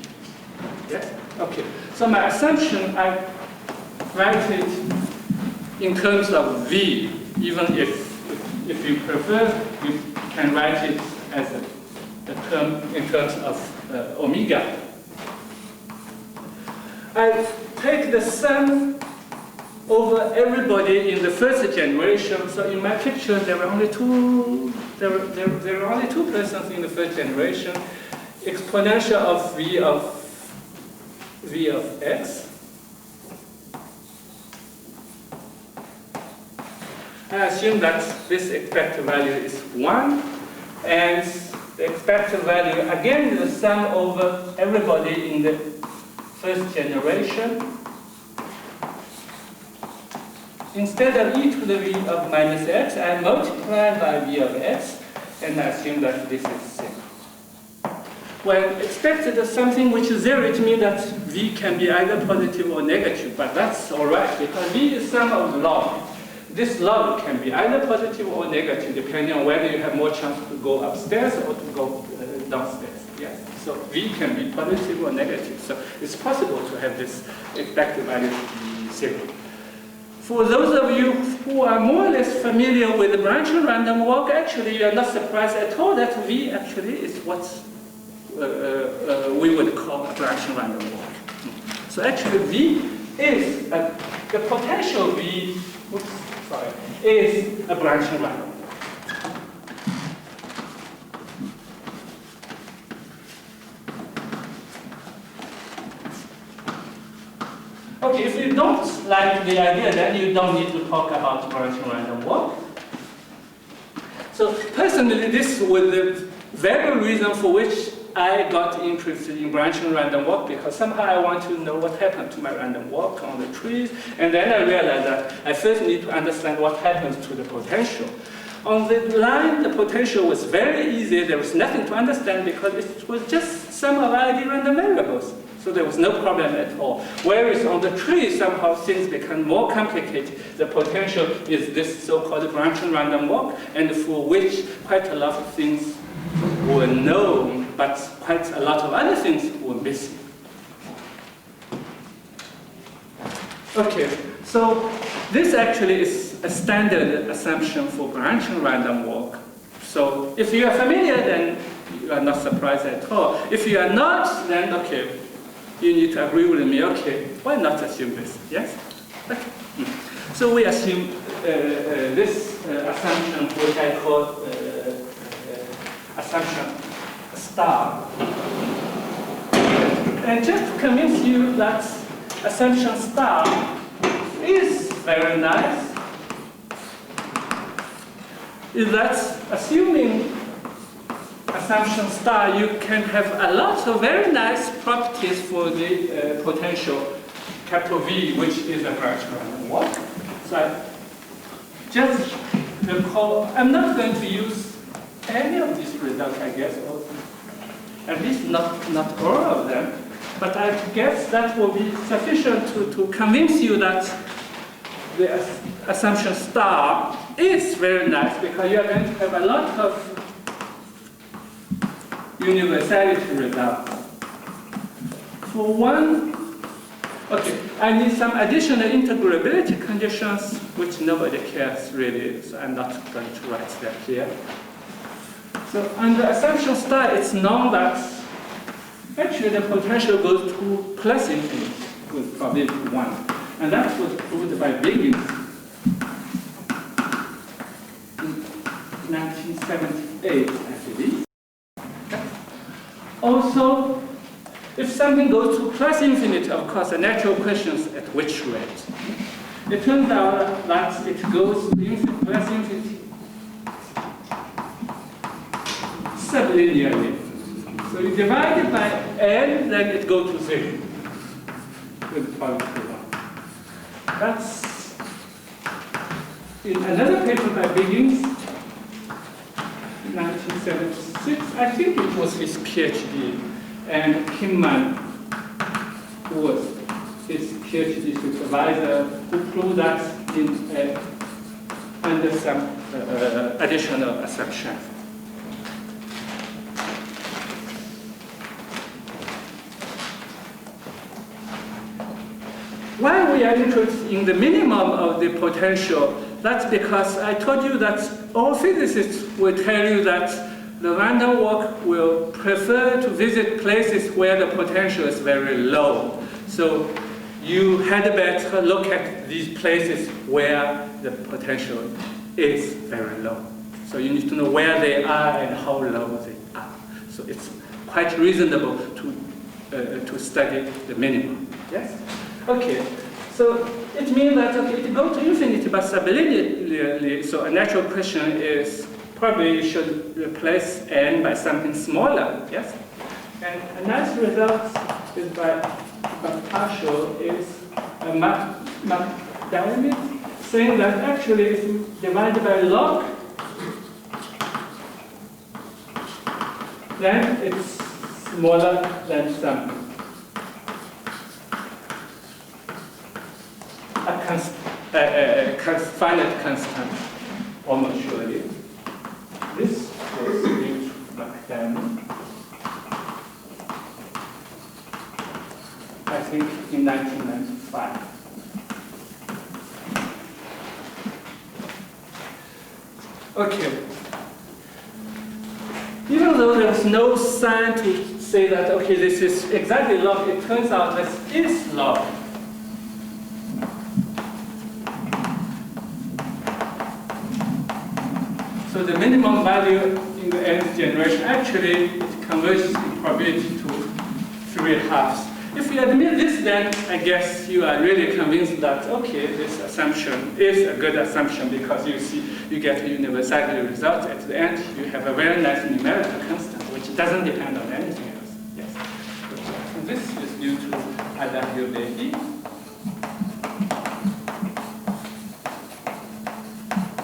Yes? Okay. So my assumption, I write it in terms of V, even if you prefer, you can write it as a term in terms of omega. I take the sum over everybody in the first generation. So in my picture, there were only two. There were only two persons in the first generation. Exponential of V of x. I assume that this expected value is 1, and the expected value again is the sum over everybody in the first generation. Instead of e to the v of minus x, I multiply by v of x, and I assume that this is same. when expected something which is zero, it means that V can be either positive or negative, but that's all right, because V is sum of the log. This log can be either positive or negative, depending on whether you have more chance to go upstairs or to go downstairs. Yes. So V can be positive or negative. So it's possible to have this expected value to be zero. For those of you who are more or less familiar with the branch random walk, actually you are not surprised at all that V actually is what we would call a branch random walk. So actually V is the potential V. Is a branch random. Okay, if you don't like the idea, then you don't need to talk about branch random walk. So personally, this was the very reason for which I got interested in branch random walk, because somehow I want to know what happened to my random walk on the trees, and then I realized that I first need to understand what happens to the potential. On the line, the potential was very easy. There was nothing to understand because it was just some of ID random variables. So there was no problem at all. Whereas on the tree, somehow things become more complicated. The potential is this so-called branch random walk, and for which quite a lot of things were known, but quite a lot of other things were missing. Okay, so this actually is a standard assumption for branch random walk. So if you are familiar, then you are not surprised at all. If you are not, then okay, you need to agree with me. Okay, why not assume this? Yes? Okay. So we assume this assumption, which I call assumption star. And just to convince you that assumption star is very nice, is that assuming assumption star, you can have a lot of very nice properties for the potential capital V, which is a branch random walk. So I just recall, I'm not going to use any of these results, I guess, or at least not all of them, but I guess that will be sufficient to convince you that the assumption star is very nice, because you are going to have a lot of universality results. For one, okay, I need some additional integrability conditions, which nobody cares really, so I'm not going to write that here. So under assumption star, it's known that actually the potential goes to plus infinity with probability 1. And that was proved by Biggins in 1978, I believe. Also, if something goes to plus infinity, of course, the natural question is at which rate. It turns out that it goes to plus infinity sublinearly. So you divide it by n, then it goes to 0 with probability 1. That's in another paper by Biggins, 1976. I think it was his PhD, and Kimman, who was his PhD supervisor, who proved that in under some additional assumptions. Why we are interested in the minimum of the potential? That's because I told you that all physicists will tell you that the random walk will prefer to visit places where the potential is very low. So you had better look at these places where the potential is very low. So you need to know where they are and how low they are. So it's quite reasonable to study the minimum. Yes? Okay, so it means that it goes to infinity but sublinearly, so a natural question is probably you should replace n by something smaller, yes? And a nice result is by partial is a McDermott saying that actually if you divide by log, then it's smaller than some finite constant, almost surely. This was due to McDaniel, I think in 1995. Okay. Even though there's no sign to say that, okay, this is exactly log, it turns out this is log. So the minimum value in the nth generation, actually, it converges in probability to 3/2. If you admit this, then I guess you are really convinced that, okay, this assumption is a good assumption because you see, you get a universality result at the end. You have a very nice numerical constant, which doesn't depend on anything else. Yes. So this is due to adaptability.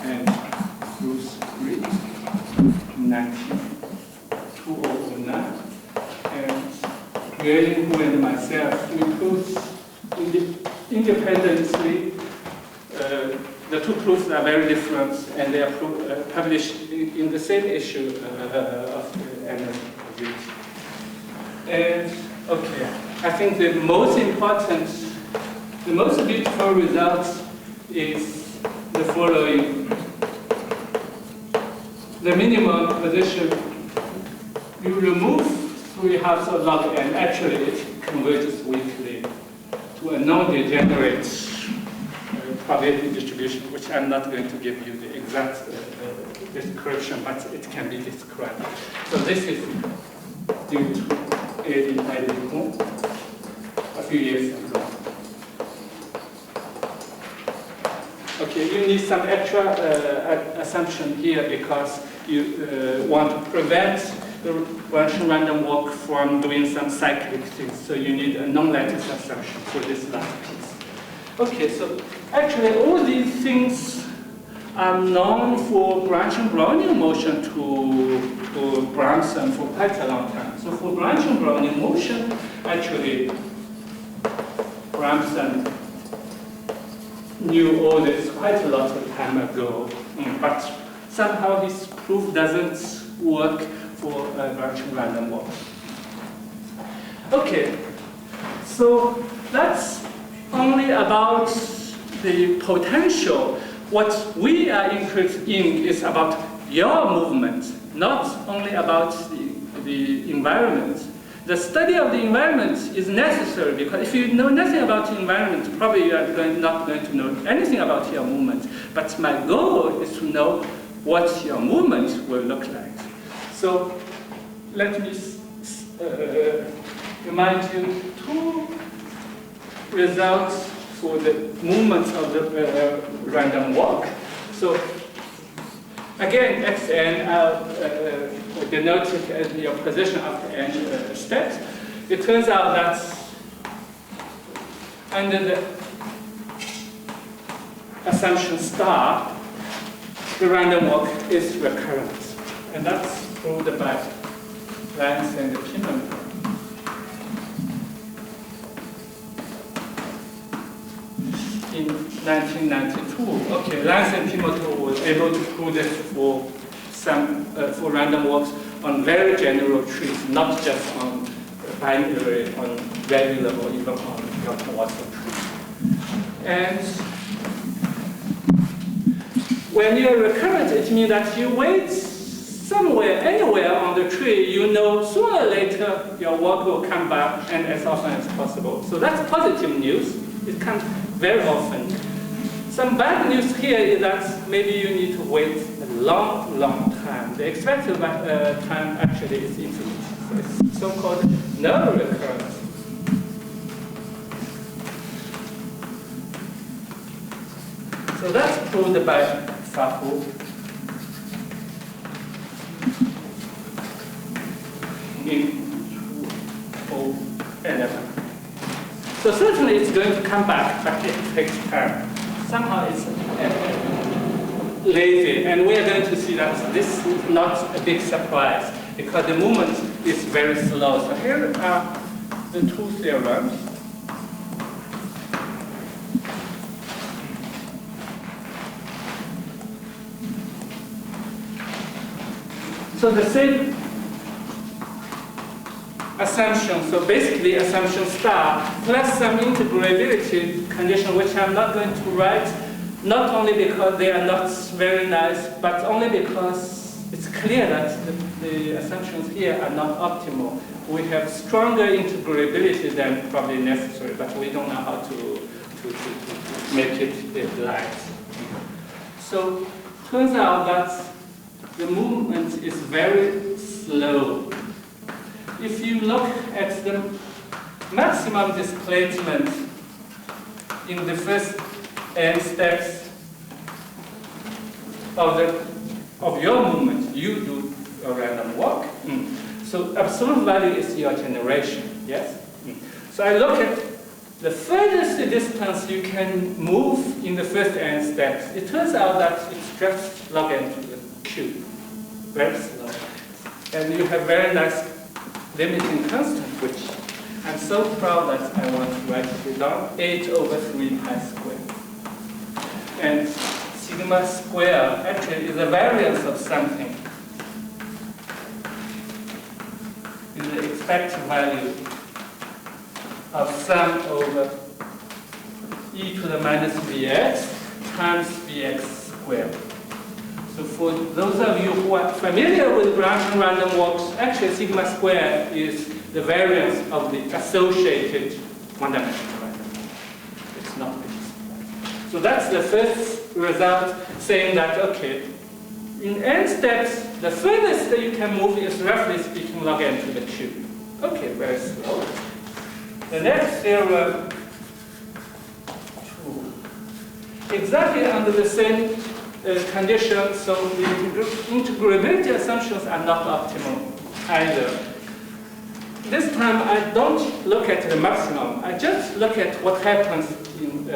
And Bruce Reed, 2009. And Yu and myself, we proved independently. The two proofs are very different, and they are published in the same issue of the NLP. And okay, I think the most important, the most beautiful result is the following: the minimum position, you remove 3/2 of log n, actually it converges weakly to a non-degenerate probability distribution, which I'm not going to give you the exact description, but it can be described. So this is due to Eddie a few years ago. Okay, you need some extra assumption here because you want to prevent the Gaussian random walk from doing some cyclic things. So you need a non-lattice assumption for this last piece. Okay, so actually all these things are known for branching Brownian motion to Bramson for quite a long time. So for branching Brownian motion, actually Bramson knew all this quite a lot of time ago, but somehow his proof doesn't work for branching random walk. Okay, so that's only about the potential. What we are interested in is about your movement, not only about the environment. The study of the environment is necessary because if you know nothing about the environment, probably you are not going to know anything about your movement. But my goal is to know what your movement will look like. So let me remind you two results for the movements of the random walk. So again, xn denoted as your position after n steps. It turns out that under the assumption star, the random walk is recurrent. And that's proved by Lance and Pimentel. In 1992, okay, Lance and Pimentel was able to prove this for some for random walks on very general trees, not just on binary, on regular or even on Watson trees. And when you're recurrent, it means that you wait somewhere, anywhere on the tree, you know sooner or later your walk will come back and as often as possible. So that's positive news. It comes very often. Some bad news here is that maybe you need to wait a long, long time. The expected time actually is infinite. So it's so-called no recurrence. So that's proved by Fahu. In 2011. So certainly it's going to come back, but it takes time. Somehow it's lazy, and we are going to see that this is not a big surprise because the movement is very slow. So here are the two theorems. So the same assumption, so basically assumption star plus some integrability condition, which I'm not going to write, not only because they are not very nice, but only because it's clear that the assumptions here are not optimal. We have stronger integrability than probably necessary, but we don't know how to make it right. So turns out that the movement is very slow. If you look at the maximum displacement in the first n steps of your movement, you do a random walk. So absolute value is your generation, yes? So I look at the furthest distance you can move in the first n steps. It turns out that it's just log n to the q, very slow. And you have very nice limiting constant, which I'm so proud that I want to write it down, 8 over 3 pi squared. And sigma square actually is a variance of something. Is the expected value of sum over e to the minus bx times bx squared. So for those of you who are familiar with branching random walks, actually sigma square is the variance of the associated one-dimensional random walk. It's not this. So that's the first result saying that, okay, in n steps, the furthest that you can move is roughly speaking log n to the q. Okay, very slow. The next theorem, exactly under the same condition, so the integrability assumptions are not optimal either. This time I don't look at the maximum, I just look at what happens in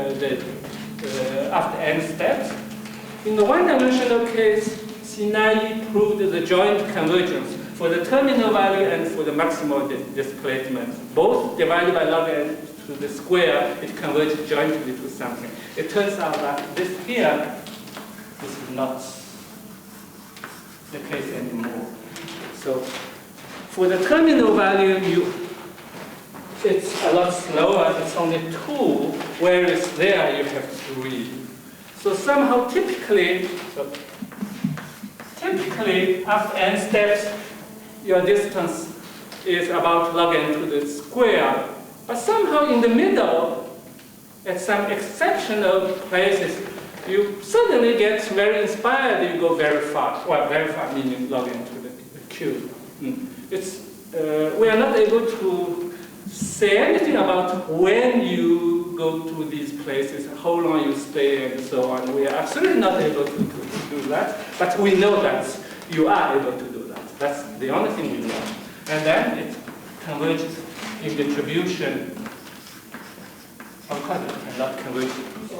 after n steps. In the one-dimensional case, Sinai proved the joint convergence for the terminal value and for the maximal displacement. Both divided by log n to the square, it converges jointly to something. It turns out that this here, this is not the case anymore. So for the terminal value, it's a lot slower. It's only 2, whereas there you have 3. So somehow typically after n steps, your distance is about log n to the square. But somehow in the middle, at some exceptional places, you suddenly get very inspired, you go very far. Well, very far meaning log n to the q. We are not able to say anything about when you go to these places, how long you stay, and so on. We are absolutely not able to do that, but we know that you are able to do that. That's the only thing we know. And then it converges in distribution. Of course, it cannot converge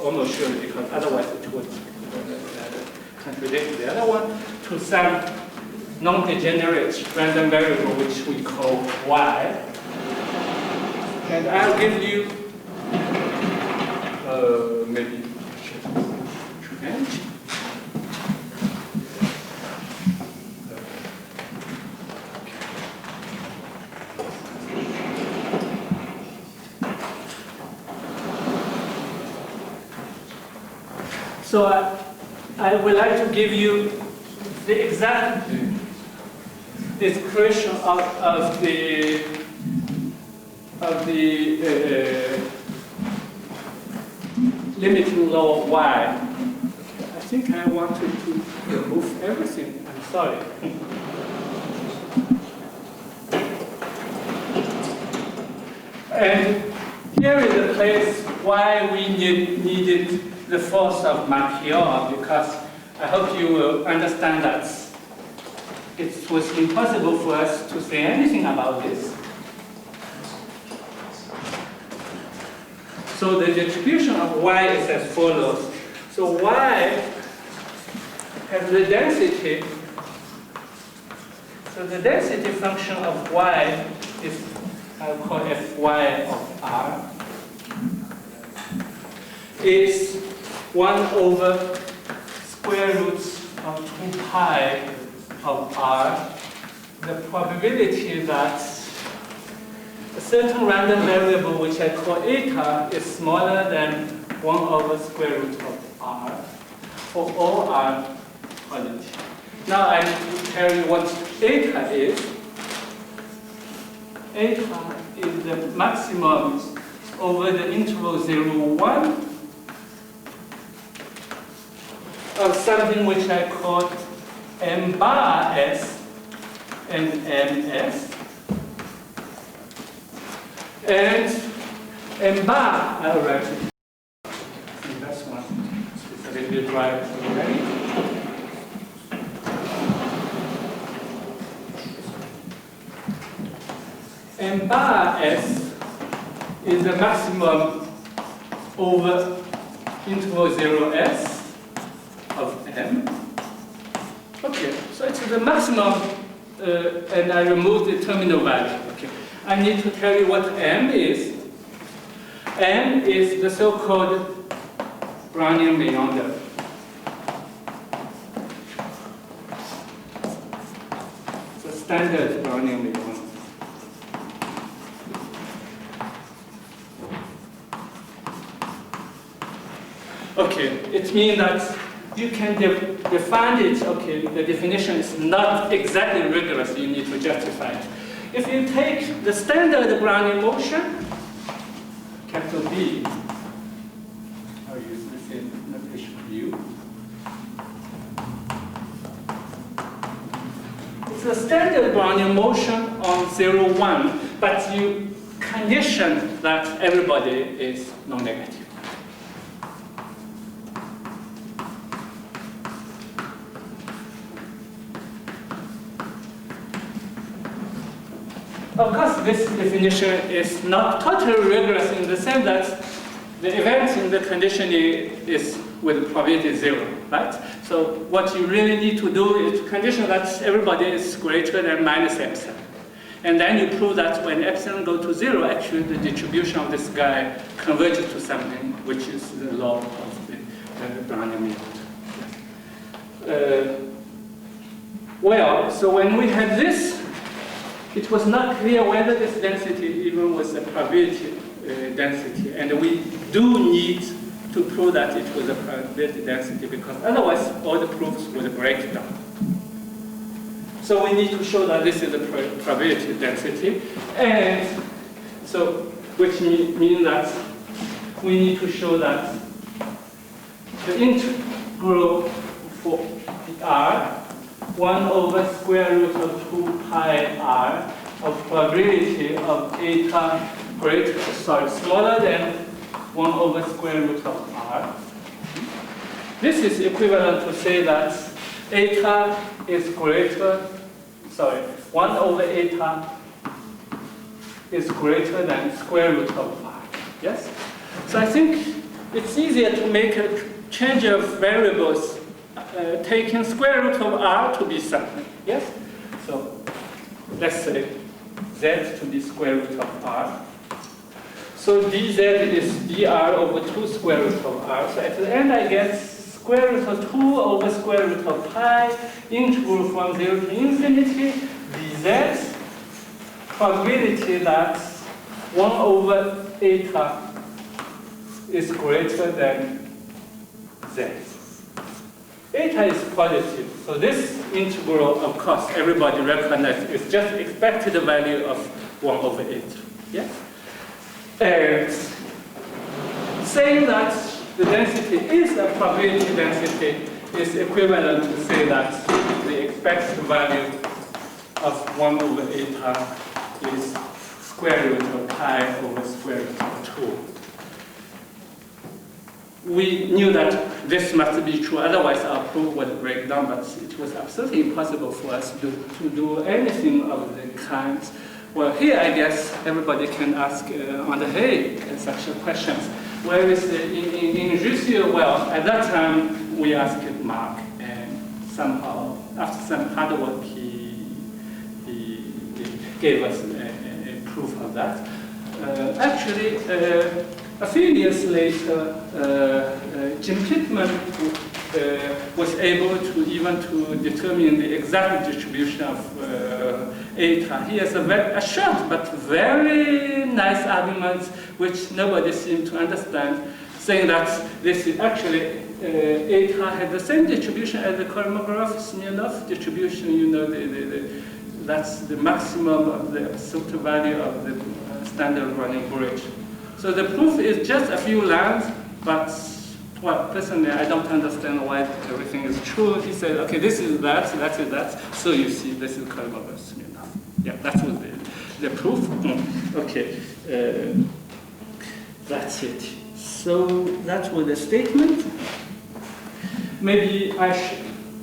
almost surely, because otherwise it would contradict the other one, to some non-degenerate random variable which we call y. And I'll give you maybe so I would like to give you the exact description of the limiting law of y. I think I wanted to remove everything. I'm sorry. And here is the place why we needed the force of Macchior, because I hope you will understand that it was impossible for us to say anything about this. So the distribution of y is as follows. So y has the density. So the density function of y is, I'll call Fy of R, is 1 over square roots of 2 pi of R, the probability that a certain random variable, which I call eta, is smaller than 1 over square root of R for all R positive. Now I need to tell you what eta is. Eta is the maximum over the interval 0, 1 of something which I call M bar S and MS. And M bar, I'll write it. And that's one. It's a little bit right already. M bar S is the maximum over interval 0S of M. Okay, so it's the maximum, and I remove the terminal value. Okay, I need to tell you what M is. M is the so-called Brownian meander. It's a standard Brownian meander. Okay, it means that you can define it. Okay, the definition is not exactly rigorous. You need to justify it. If you take the standard Brownian motion, capital B, I'll use the same notation for you. It's a standard Brownian motion on 0, 1, but you condition that everybody is non-negative. Of course, this definition is not totally rigorous in the sense that the event in the condition is with probability 0, right? So what you really need to do is to condition that everybody is greater than minus epsilon. And then you prove that when epsilon goes to 0, actually the distribution of this guy converges to something, which is the law of the Brownian meander. Well, so when we had this, it was not clear whether this density even was a probability density, and we do need to prove that it was a probability density, because otherwise all the proofs would break down. So we need to show that this is a probability density, and so which means that we need to show that the integral for R 1 over square root of 2 pi R of probability of eta smaller than 1 over square root of R. This is equivalent to say that eta is greater, 1 over eta is greater than square root of R. Yes? So I think it's easier to make a change of variables taking square root of R to be something. Yes? So let's say Z to be square root of R. So dz is dr over 2 square root of R. So at the end I get square root of 2 over square root of pi integral from 0 to infinity dz probability that 1 over eta is greater than z. Eta is positive, so this integral, of course, everybody recognizes is just expected value of 1 over eta. Yes? And saying that the density is a probability density is equivalent to say that the expected value of 1 over eta is square root of pi over square root of 2. We knew that this must be true, otherwise our proof would break down, but it was absolutely impossible for us to do anything of the kind. Well, here I guess everybody can ask on the head such questions. Where is in Jussieu? Well, at that time we asked Mark, and somehow after some hard work he gave us a proof of that. Actually, a few years later, Jim Pittman was able to even to determine the exact distribution of eta. He has a short but very nice argument which nobody seemed to understand, saying that this is actually eta has the same distribution as the Kolmogorov-Smirnov distribution. You know, that's the maximum of the absolute value of the standard running bridge. So the proof is just a few lines, but well, personally, I don't understand why everything is true. He said, okay, this is that, that is that. So you see, this is Kolmogorov-Smirnov. Yeah, that was the proof. Okay, that's it. So that was the statement. Maybe I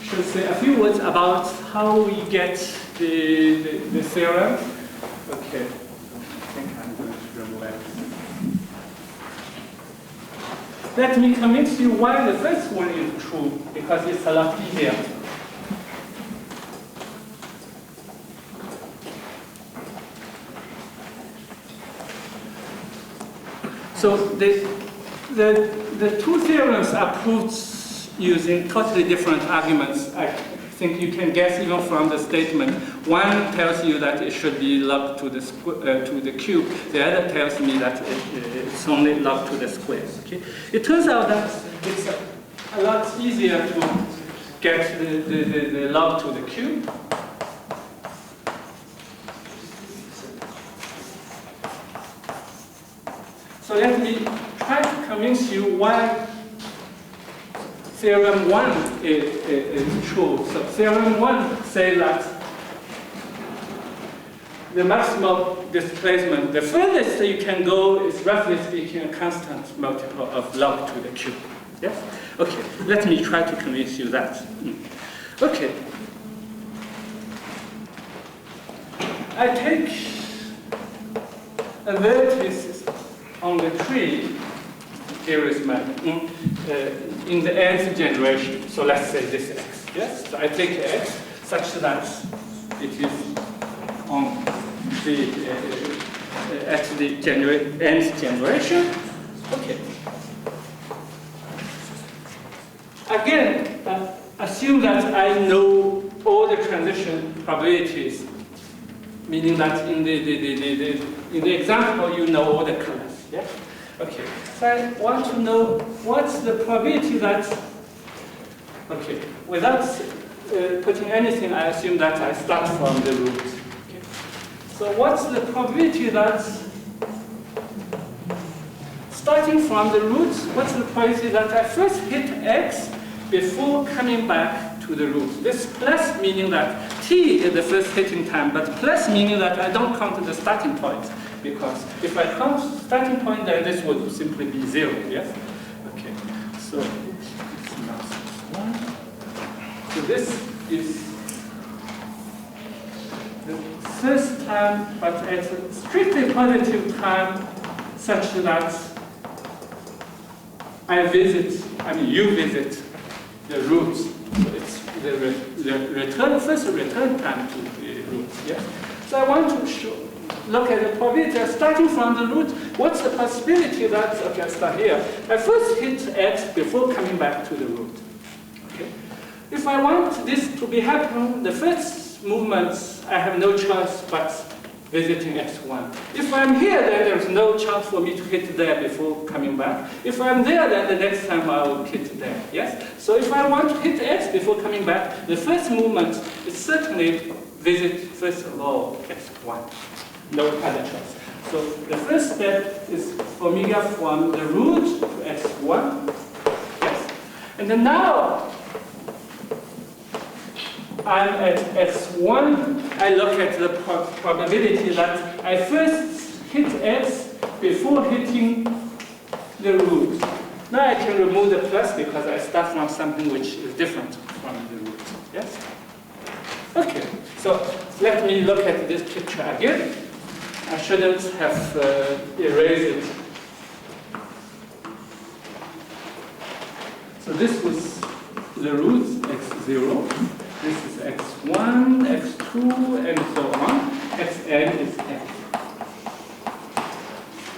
should say a few words about how we get the theorem. Okay. Let me convince you why the first one is true, because it's a lot easier. So the two theorems are proved using totally different arguments. I think you can guess even from the statement. One tells you that it should be log to the cube. The other tells me that it's only log to the squares. Okay? It turns out that it's a lot easier to get the log to the cube. So let me try to convince you why theorem 1 is true. So theorem 1 says that the maximal displacement, the furthest you can go is, roughly speaking, a constant multiple of log to the cube. Yes? Okay, let me try to convince you that. Okay. I take a vertex on the tree, here is my, in the nth generation. So let's say this x. Yes? So I take x such that it is on the at the nth generation. Okay. Again, assume that I know all the transition probabilities, meaning that in the example you know all the colors. Yeah? Okay. So I want to know what's the probability that, okay, without putting anything, I assume that I start from the root. Okay. So what's the probability that, starting from the root, what's the probability that I first hit x before coming back to the root? This plus meaning that t is the first hitting time, but plus meaning that I don't count the starting point. Because if I count starting point, then this would simply be 0, yes? Okay, so it's now 1. So this is the first time, but at a strictly positive time, such that you visit the roots. So it's the first return time to the roots, yes? So I want to look at the probability starting from the root. What's the possibility that, okay, I start here. I first hit x before coming back to the root. Okay. If I want this to be happening, the first movements, I have no choice but visiting x1. If I'm here, then there's no chance for me to hit there before coming back. If I'm there, then the next time I will hit there. Yes? So if I want to hit x before coming back, the first movement is certainly visit, first of all, x1. No other choice. So the first step is for me from the root to x1. Yes. And then now I'm at x1. I look at the probability that I first hit x before hitting the root. Now I can remove the plus because I start from something which is different from the root. Yes? Okay. So let me look at this picture again. I shouldn't have erased it. So this was the root, x0. This is x1, x2, and so on. Xn is f.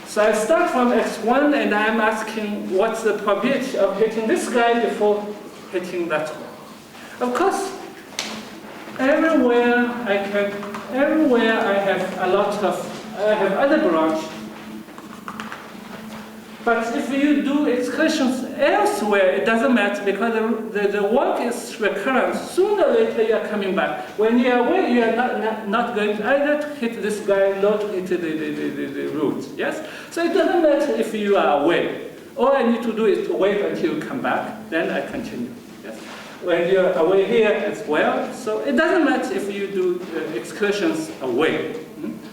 So I start from x1 and I'm asking what's the probability of hitting this guy before hitting that one. Of course, everywhere I have I have other branch. But if you do excursions elsewhere, it doesn't matter because the work is recurrent. Sooner or later you are coming back. When you are away, you are not going either to hit this guy, nor to hit the root. Yes? So it doesn't matter if you are away. All I need to do is to wait until you come back, then I continue. Yes? When you are away here as well, so it doesn't matter if you do excursions away.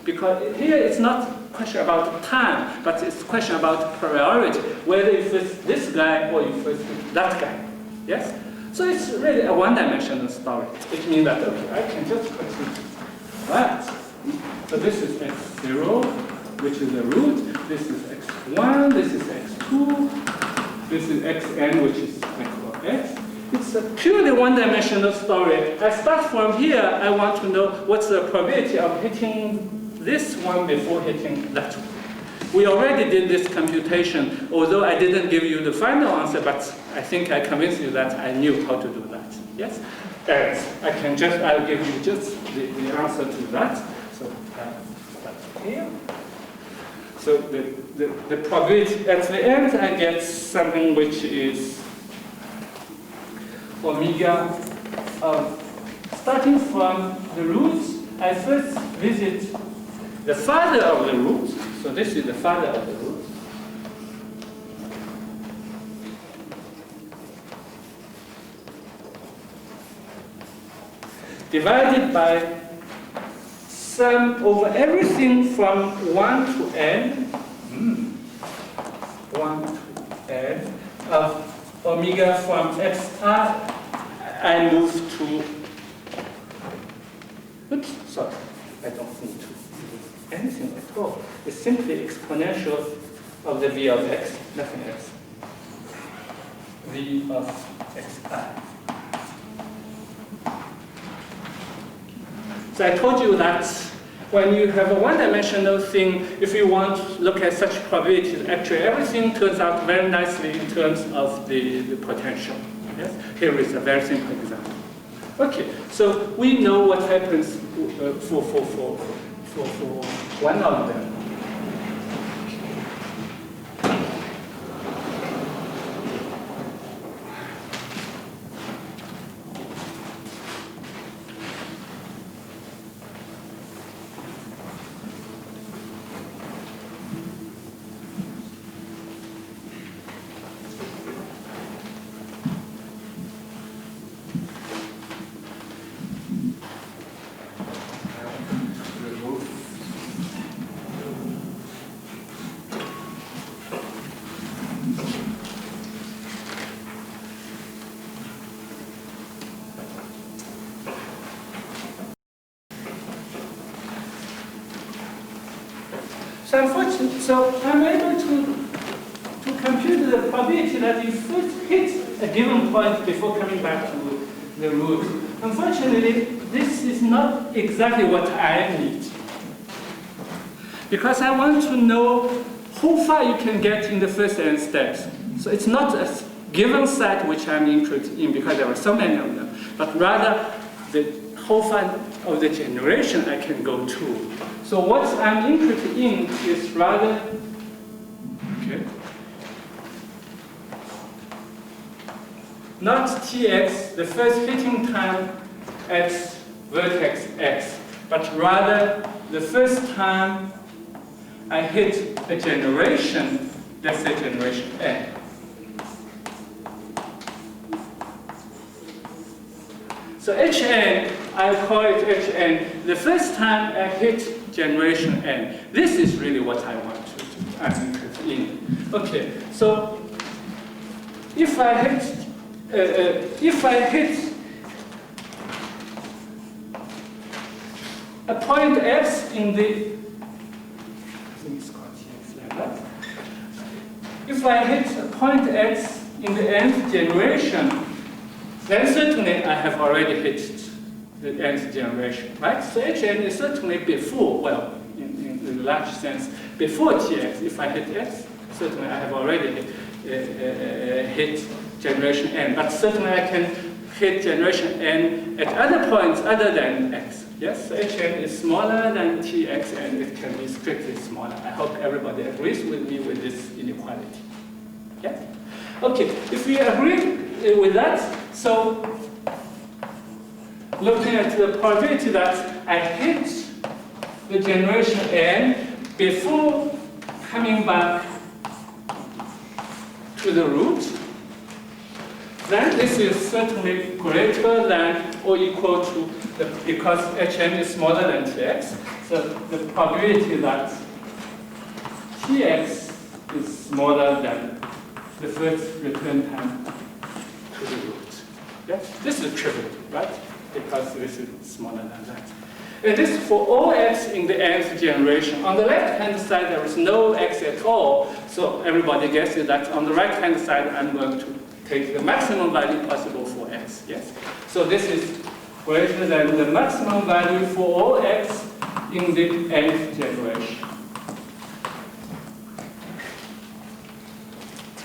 Because here it's not a question about time, but it's a question about priority, whether you first this guy or you first that guy. Yes? So it's really a one-dimensional story. It means that, okay, I can just continue. Right. So this is x0, which is the root. This is x1, this is x2, this is xn, which is equal x. It's a purely one-dimensional story. I start from here. I want to know what's the probability of hitting this one before hitting that one. We already did this computation, although I didn't give you the final answer, but I think I convinced you that I knew how to do that. Yes? I'll give you just the answer to that. So that's here. So the probability at the end, I get something which is omega starting from the roots. I first visit the father of the root. So this is the father of the root. Divided by sum over everything from 1 to n. 1 to n of omega from xr. I move to, oops, sorry, I don't need to do anything at all. It's simply exponential of the v of x, nothing else. V of xi. So I told you that when you have a one-dimensional thing, if you want to look at such probabilities, actually everything turns out very nicely in terms of the potential. Yes? Here is a very simple example. Okay, so we know what happens for one of them. So I'm able to compute the probability that you first hit a given point before coming back to the root. Unfortunately, this is not exactly what I need. Because I want to know how far you can get in the first n steps. So it's not a given set which I'm interested in because there are so many of them, but rather how far of the generation I can go to. So what I'm interested in is rather, okay, not tx, the first hitting time at vertex x, but rather the first time I hit a generation, let's say generation n. So Hn, I'll call it Hn, the first time I hit generation n. This is really what I want to do. I'm interested in. Okay, so if I hit a point x in the, I think it's called x like that. If I hit a point x in the nth generation, then certainly I have already hit the nth generation, right? So Hn is certainly before, well, in a large sense, before Tx. If I hit x, certainly I have already hit generation n, but certainly I can hit generation n at other points other than x. Yes, so Hn is smaller than Tx, and it can be strictly smaller. I hope everybody agrees with me with this inequality. Yes? Okay, if we agree with that, so looking at the probability that I hit the generation n before coming back to the root, then this is certainly greater than or equal to because Hn is smaller than Tx. So the probability that Tx is smaller than the first return time to the root. Yes? This is trivial, right? Because this is smaller than that. And this is for all x in the nth generation. On the left-hand side, there is no x at all. So everybody guesses that on the right-hand side, I'm going to take the maximum value possible for x. Yes? So this is greater than the maximum value for all x in the nth generation.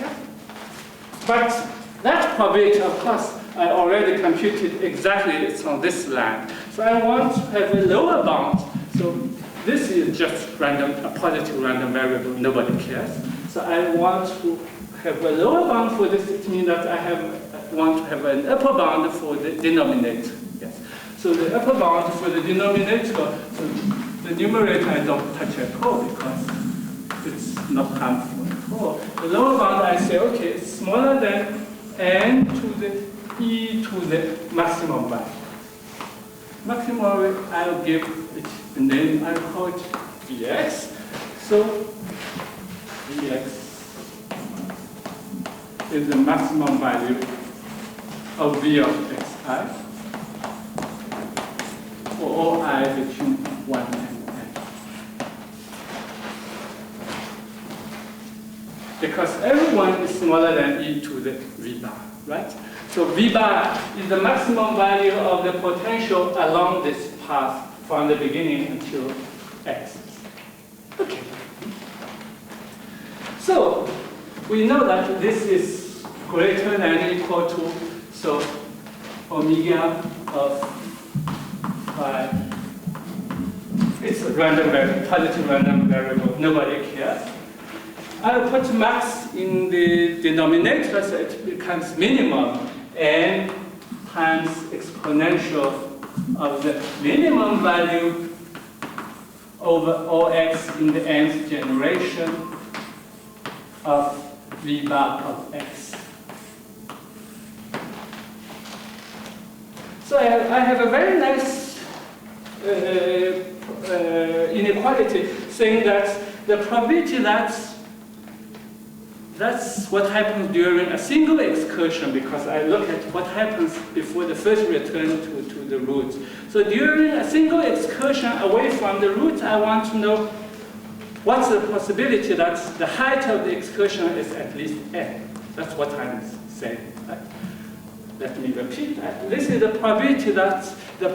Yeah. But that probability, of course, I already computed exactly, it's on this line. So I want to have a lower bound. So this is just random, a positive random variable, nobody cares. So I want to have a lower bound for this. It means that I want to have an upper bound for the denominator. Yes. So the upper bound for the denominator, so the numerator I don't touch at all because it's not harmful at all. The lower bound I say, okay, it's smaller than n to the e to the maximum value. Maximum I'll give it a name, I'll call it Vx. So Vx is the maximum value of V of xi for all I between 1 and n. Because everyone is smaller than e to the V bar, right? So V bar is the maximum value of the potential along this path from the beginning until x. Okay. So we know that this is greater than or equal to, so omega of phi. It's a random variable, positive random variable, nobody cares. I'll put max in the denominator so it becomes minimum n times exponential of the minimum value over all x in the nth generation of V bar of x. So I have a very nice inequality saying that the probability that's what happens during a single excursion, because I look at what happens before the first return to the root. So during a single excursion away from the root, I want to know what's the possibility that the height of the excursion is at least n. That's what I'm saying. Right? Let me repeat that. This is the probability that the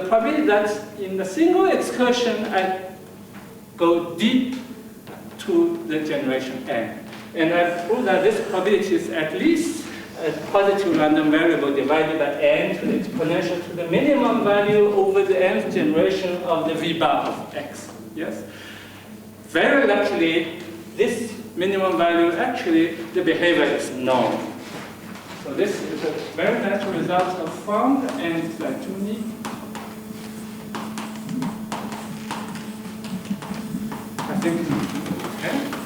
probability that in the single excursion I go deep to the generation n. And I prove that this probability is at least a positive random variable divided by n to the exponential to the minimum value over the nth generation of the V bar of x. Yes? Very luckily, this minimum value, actually, the behavior is known. So this is a very nice result of Fong and Zhan. I think, okay.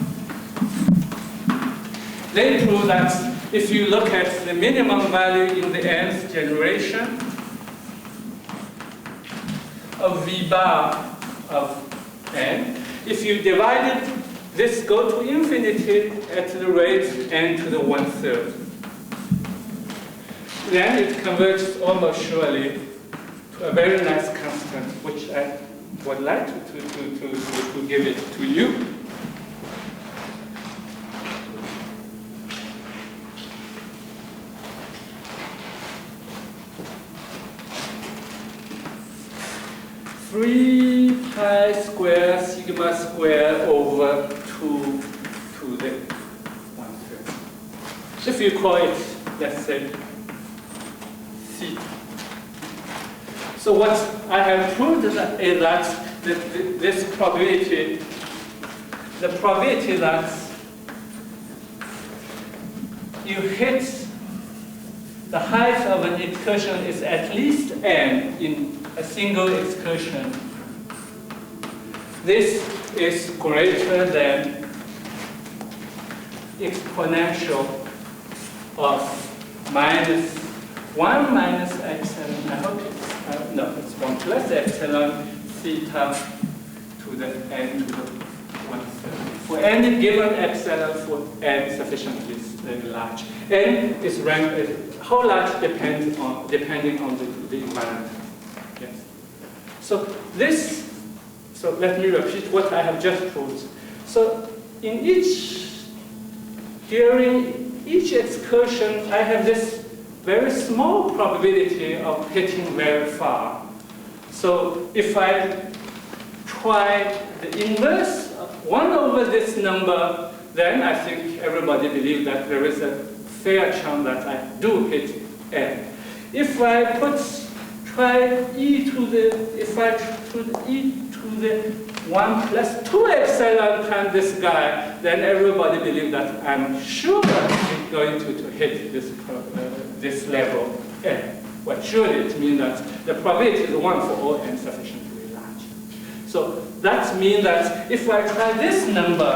They prove that if you look at the minimum value in the nth generation of V bar of n, if you divided this go to infinity at the rate n to the 1/3, then it converges almost surely to a very nice constant, which I would like to give it to you. 3 pi square sigma square over 2 to the 1/3. If you call it, let's say, theta. So what I have proved is that this probability, the probability that you hit the height of an excursion is at least n in a single excursion. This is greater than exponential of -1 minus epsilon. I hope it's no, it's 1 plus epsilon theta to the n to the 1/3. For any given epsilon for n sufficiently large. N is ranked, how large depending on the environment. Yes. So let me repeat what I have just proved. So during each excursion, I have this very small probability of hitting very far. So if I try the inverse of 1 over this number, then I think everybody believes that there is a fair chance that I do hit n. If I try e to the 1 plus 2 epsilon times this guy, then everybody believes that I'm sure I'm going to hit this level n. Well, surely it means that the probability is 1 for all n sufficiently large. So that means that if I try this number,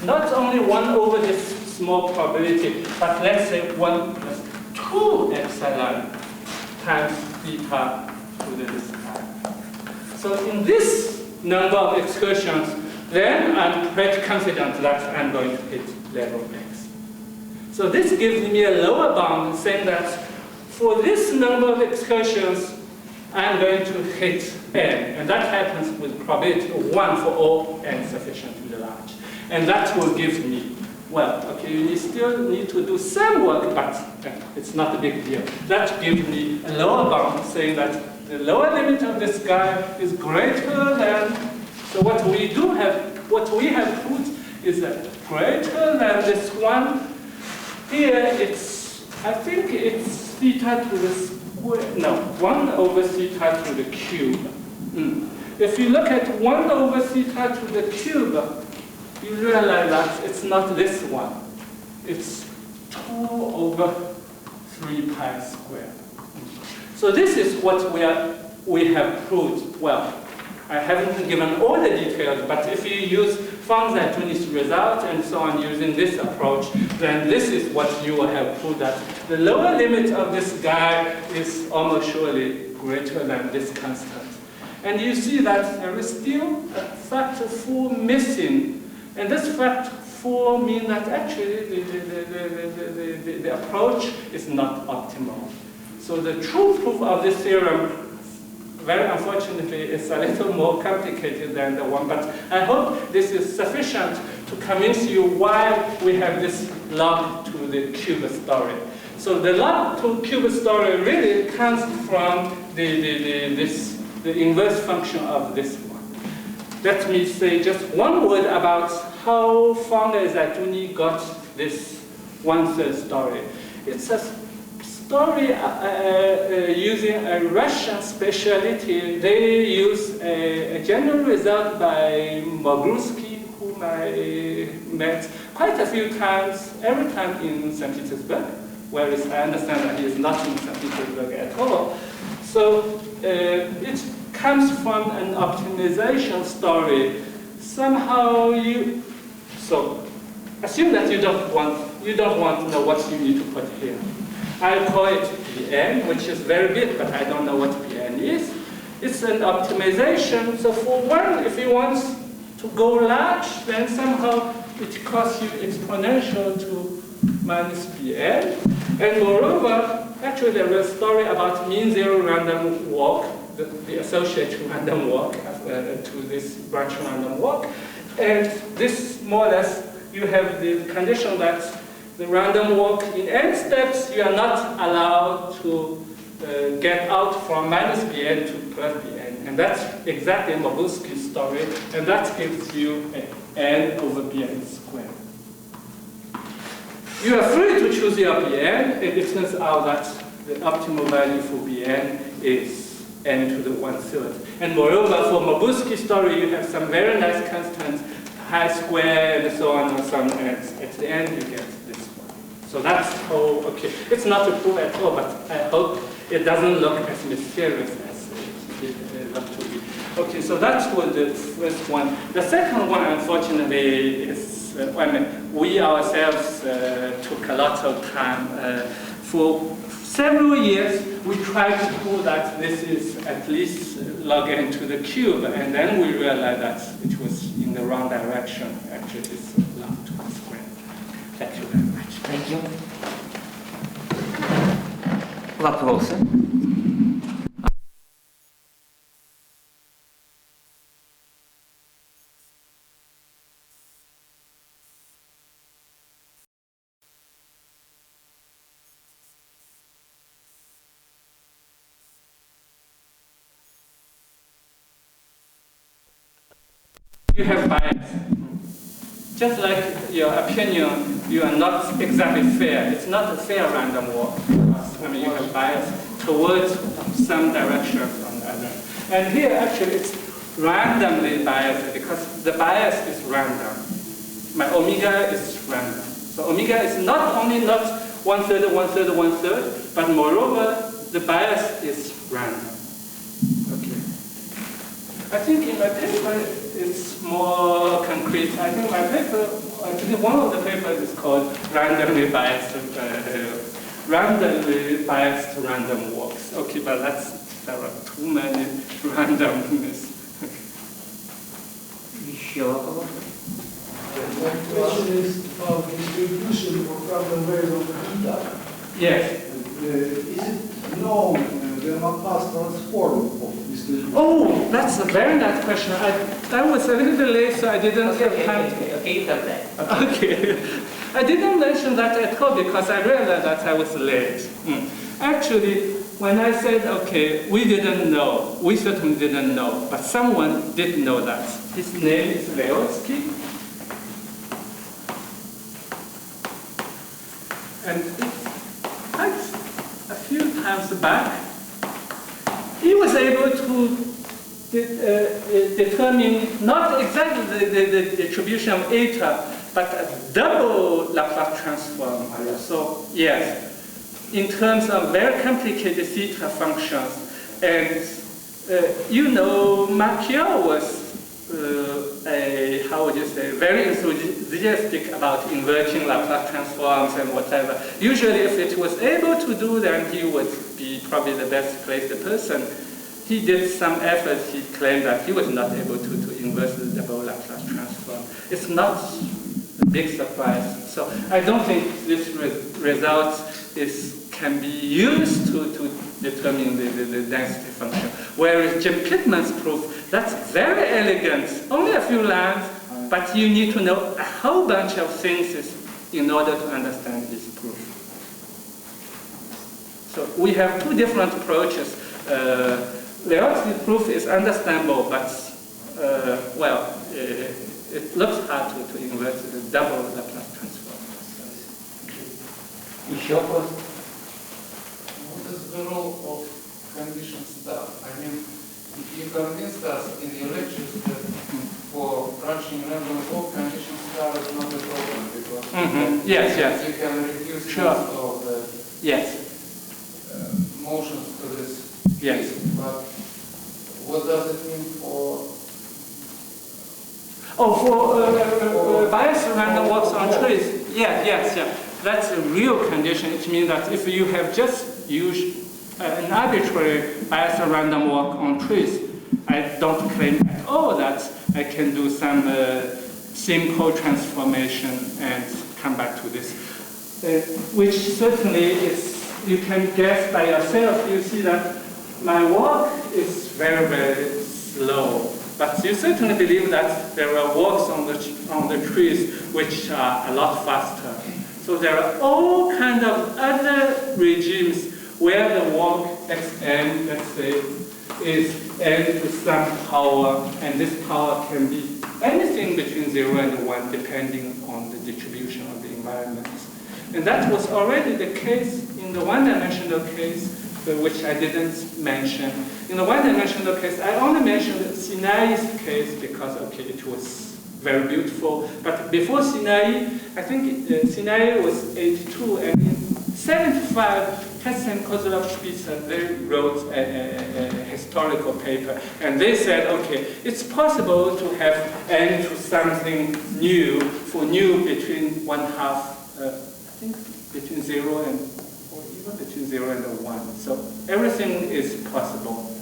not only 1 over this small probability, but let's say 1 plus 2 epsilon times theta to this guy. So in this number of excursions, then I'm pretty confident that I'm going to hit level x. So this gives me a lower bound saying that for this number of excursions, I'm going to hit n. And that happens with probability of 1 for all n sufficiently large. And that will give me, well, okay, you still need to do some work, but it's not a big deal. That gives me a lower bound saying that the lower limit of this guy is greater than, so what we have put is that greater than this one. Here I think it's theta to the square, no, 1 over theta to the cube. If you look at 1 over theta to the cube, you realize that it's not this one. It's 2 over 3 pi squared. So this is what we have proved. Well, I haven't given all the details, but if you use Fang-Zaitun's result and so on using this approach, then this is what you will have proved, that the lower limit of this guy is almost surely greater than this constant. And you see that there is still a factor 4 missing. And this factor 4 means that actually the approach is not optimal. So the true proof of this theorem, very unfortunately, is a little more complicated than the one, but I hope this is sufficient to convince you why we have this log to the cube story. So the log to cube story really comes from the inverse function of this one. Let me say just one word about how Fang-Zaitun got this 1/3 story. It's a story using a Russian specialty. They use a general result by Mogilsky, whom I met quite a few times, every time in St. Petersburg, whereas I understand that he is not in St. Petersburg at all. So it comes from an optimization story. Somehow so assume that you don't want to know what you need to put here. I call it Pn, which is very big, but I don't know what Pn is. It's an optimization. So for one, if you want to go large, then somehow it costs you exponential to minus Pn. And moreover, actually there is a story about mean zero random walk, the associated random walk to this branch random walk. And this more or less, you have the condition that the random walk in n steps, you are not allowed to get out from minus Bn to plus Bn And that's exactly Mobuski's story, and that gives you n over Bn squared. You are free to choose your Bn, and it turns out that the optimal value for Bn is n to the 1/3. And moreover, for Mobuski's story, you have some very nice constants, pi square, and so on and so on, and at the end you get this one. So that's how, okay. It's not a proof at all, but I hope it doesn't look as mysterious as it looked to be. Okay, so that was the first one. The second one, unfortunately, is, we ourselves took a lot of time. For several years, we tried to prove that this is at least log n to the cube, and then we realized that it was in the wrong direction. Actually, it's log to the square. Thank you very much. Thank you. Вопросы? You have bias. Just like your opinion, you are not exactly fair. It's not a fair random walk. You have bias towards some direction from the other. And here, actually, it's randomly biased because the bias is random. My omega is random. So omega is not only not 1/3, 1/3, 1/3, but moreover, the bias is random. Okay. I think in my paper, it's more concrete. I think my paper, actually one of the papers is called randomly biased random walks. Okay, but there are too many randomness. Еще вопрос? My question is about distribution of random variables of beta. Yes. Is it known the Laplace transform of distribution? Oh, that's a very nice question. I was a little bit late, so I didn't have time. Okay, you have that. Okay. I didn't mention that at all because I realized that I was late. Actually, when I said, okay, we didn't know, we certainly didn't know, but someone did know that. His name is Leotsky. And a few times back, he was able to determine not exactly the distribution of eta, but a double Laplace transform. So yes, in terms of very complicated theta functions, and Marchial was very enthusiastic about inverting Laplace transforms and whatever. Usually, if it was able to do, then he would be probably the best placed person. He did some efforts. He claimed that he was not able to invert the double Laplace transform. It's not a big surprise. So I don't think this result can be used to determine the density function. Whereas Jim Pittman's proof, that's very elegant, only a few lines, but you need to know a whole bunch of things in order to understand this proof. So we have two different approaches. Leotsky's proof is understandable, but it looks hard to invert the double Laplace transform. Еще вопрос? What is the role of condition star? I mean, you convinced us in your lectures that for branching random walk, condition star is not a problem because Yes. you can reduce Sure. most of the motions to this Yes. case. But what does it mean for? For bias random walks on trees. Yes. That's a real condition. It means that if you have just used an arbitrary bias random walk on trees, I don't claim at all that I can do some simple transformation and come back to this. Which certainly is, you can guess by yourself. You see that my walk is very, very slow. But you certainly believe that there are walks on the trees which are a lot faster. So there are all kinds of other regimes where the walk xn, let's say, is n to some power, and this power can be anything between 0 and 1 depending on the distribution of the environment. And that was already the case in the one-dimensional case, which I didn't mention. In the one-dimensional case, I only mentioned Sinai's case because, okay, it was very beautiful. But before Sinai, I think Sinai was 82, and in 75, Hess and Kozlov-Spitzer, they wrote a historical paper, and they said, okay, it's possible to have n to something new, for new between 1/2, I think between 0 and, or even between 0 and 1. So everything is possible.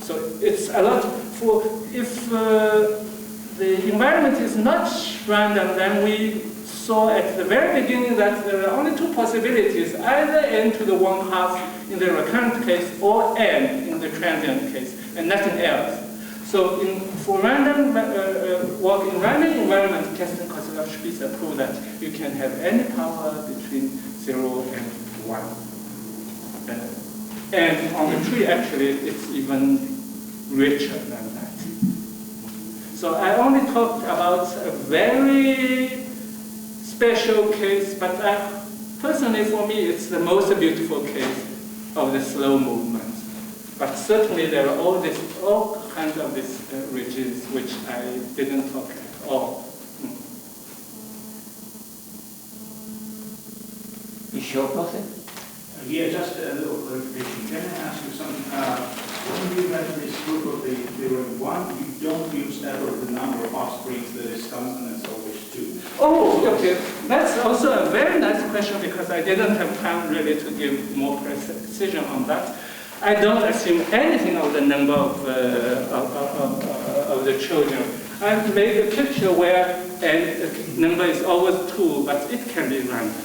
So it's a lot for, if the environment is not random, then we saw at the very beginning that there are only two possibilities, either n to the 1/2 in the recurrent case or n in the transient case, and nothing else. So for random work in random environment, testing Kozlov-Spitzer proved that you can have any power between 0 and 1. And on the tree, actually, it's even richer than that. So I only talked about a very special case, but personally for me, it's the most beautiful case of the slow movement. But certainly there are all kinds of these regimes which I didn't talk at all. Еще вопросы? Yeah, just a little clarification. Can I ask you something? When you imagine this group of the theorem 1, you don't use ever the number of offsprings that is constant and it's always 2. Oh, okay. That's also a very nice question because I didn't have time really to give more precision on that. I don't assume anything of the number of the children. I've made a picture where a number is always 2, but it can be random.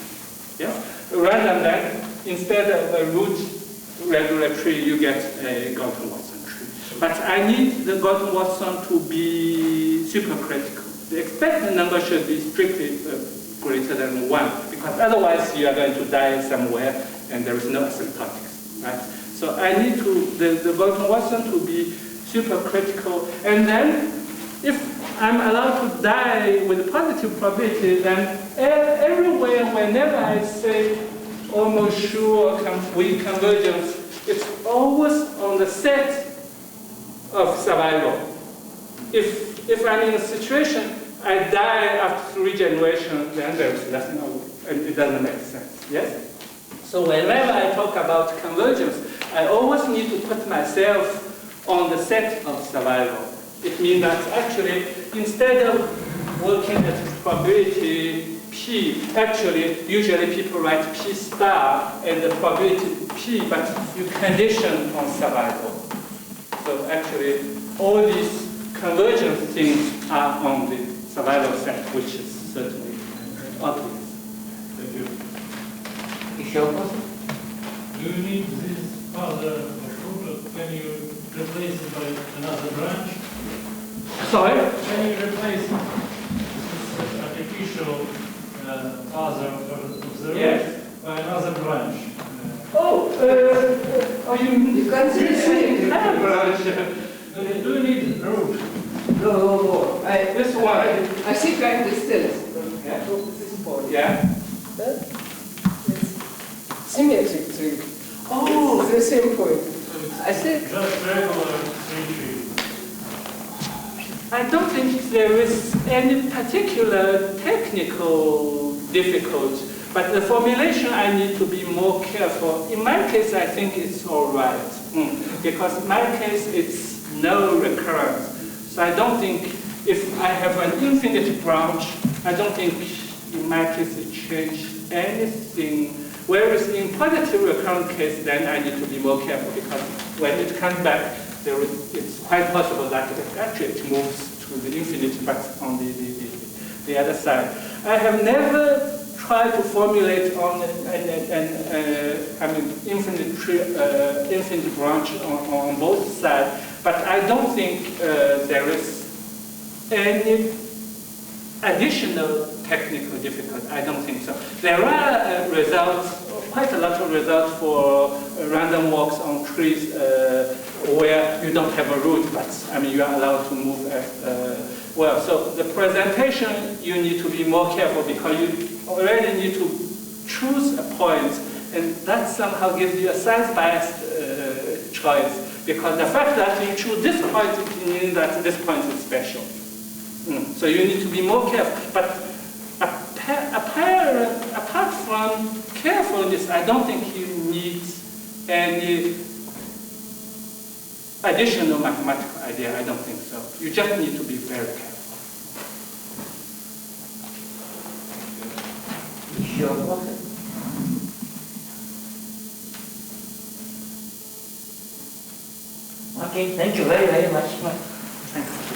Yeah? Random then, instead of a root regular tree, you get a Galton-Watson tree. But I need the Galton-Watson to be supercritical. The expected number should be strictly greater than 1, because otherwise you are going to die somewhere and there is no asymptotics, right? So I need the Galton-Watson to be supercritical, and then if I'm allowed to die with a positive probability, then everywhere, whenever I say almost sure weak convergence, it's always on the set of survival. If I'm in a situation I die after 3 generations, then there's nothing, and it doesn't make sense. Yes? So whenever I talk about convergence, I always need to put myself on the set of survival. It means that actually, instead of working at probability P, actually, usually people write P star and the probability P, but you condition on survival. So actually, all these convergence things are on the survival set, which is certainly obvious. Thank you. Еще вопросы? Do you need this further proof? Can you replace it by another branch? Sorry? Can you replace this artificial other of the root Yes. by another branch? You can't see it. branch. Do you need root? No. This one. I think I understand. Yeah. This is point. Yeah. Symmetric tree. Oh. It's the same point. I think. Just regular 3 tree. I don't think there is any particular technical difficulty, but the formulation I need to be more careful. In my case, I think it's all right, because in my case, it's no recurrence. So I don't think if I have an infinite branch, I don't think in my case it changed anything. Whereas in positive recurrent case, then I need to be more careful because when it comes back, it's quite possible that it moves to the infinite, but on the other side. I have never tried to formulate on infinite branch on both sides, but I don't think there is any additional technical difficult. I don't think so. There are results, quite a lot of results for random walks on trees where you don't have a route, but I mean you are allowed to move well. So the presentation you need to be more careful because you already need to choose a point, and that somehow gives you a size-biased choice. Because the fact that you choose this point means that this point is special. So you need to be more careful. But apart from carefulness, I don't think you need any additional mathematical idea. I don't think so. You just need to be very careful. Еще вопросы? Okay, thank you very, very much. Thanks.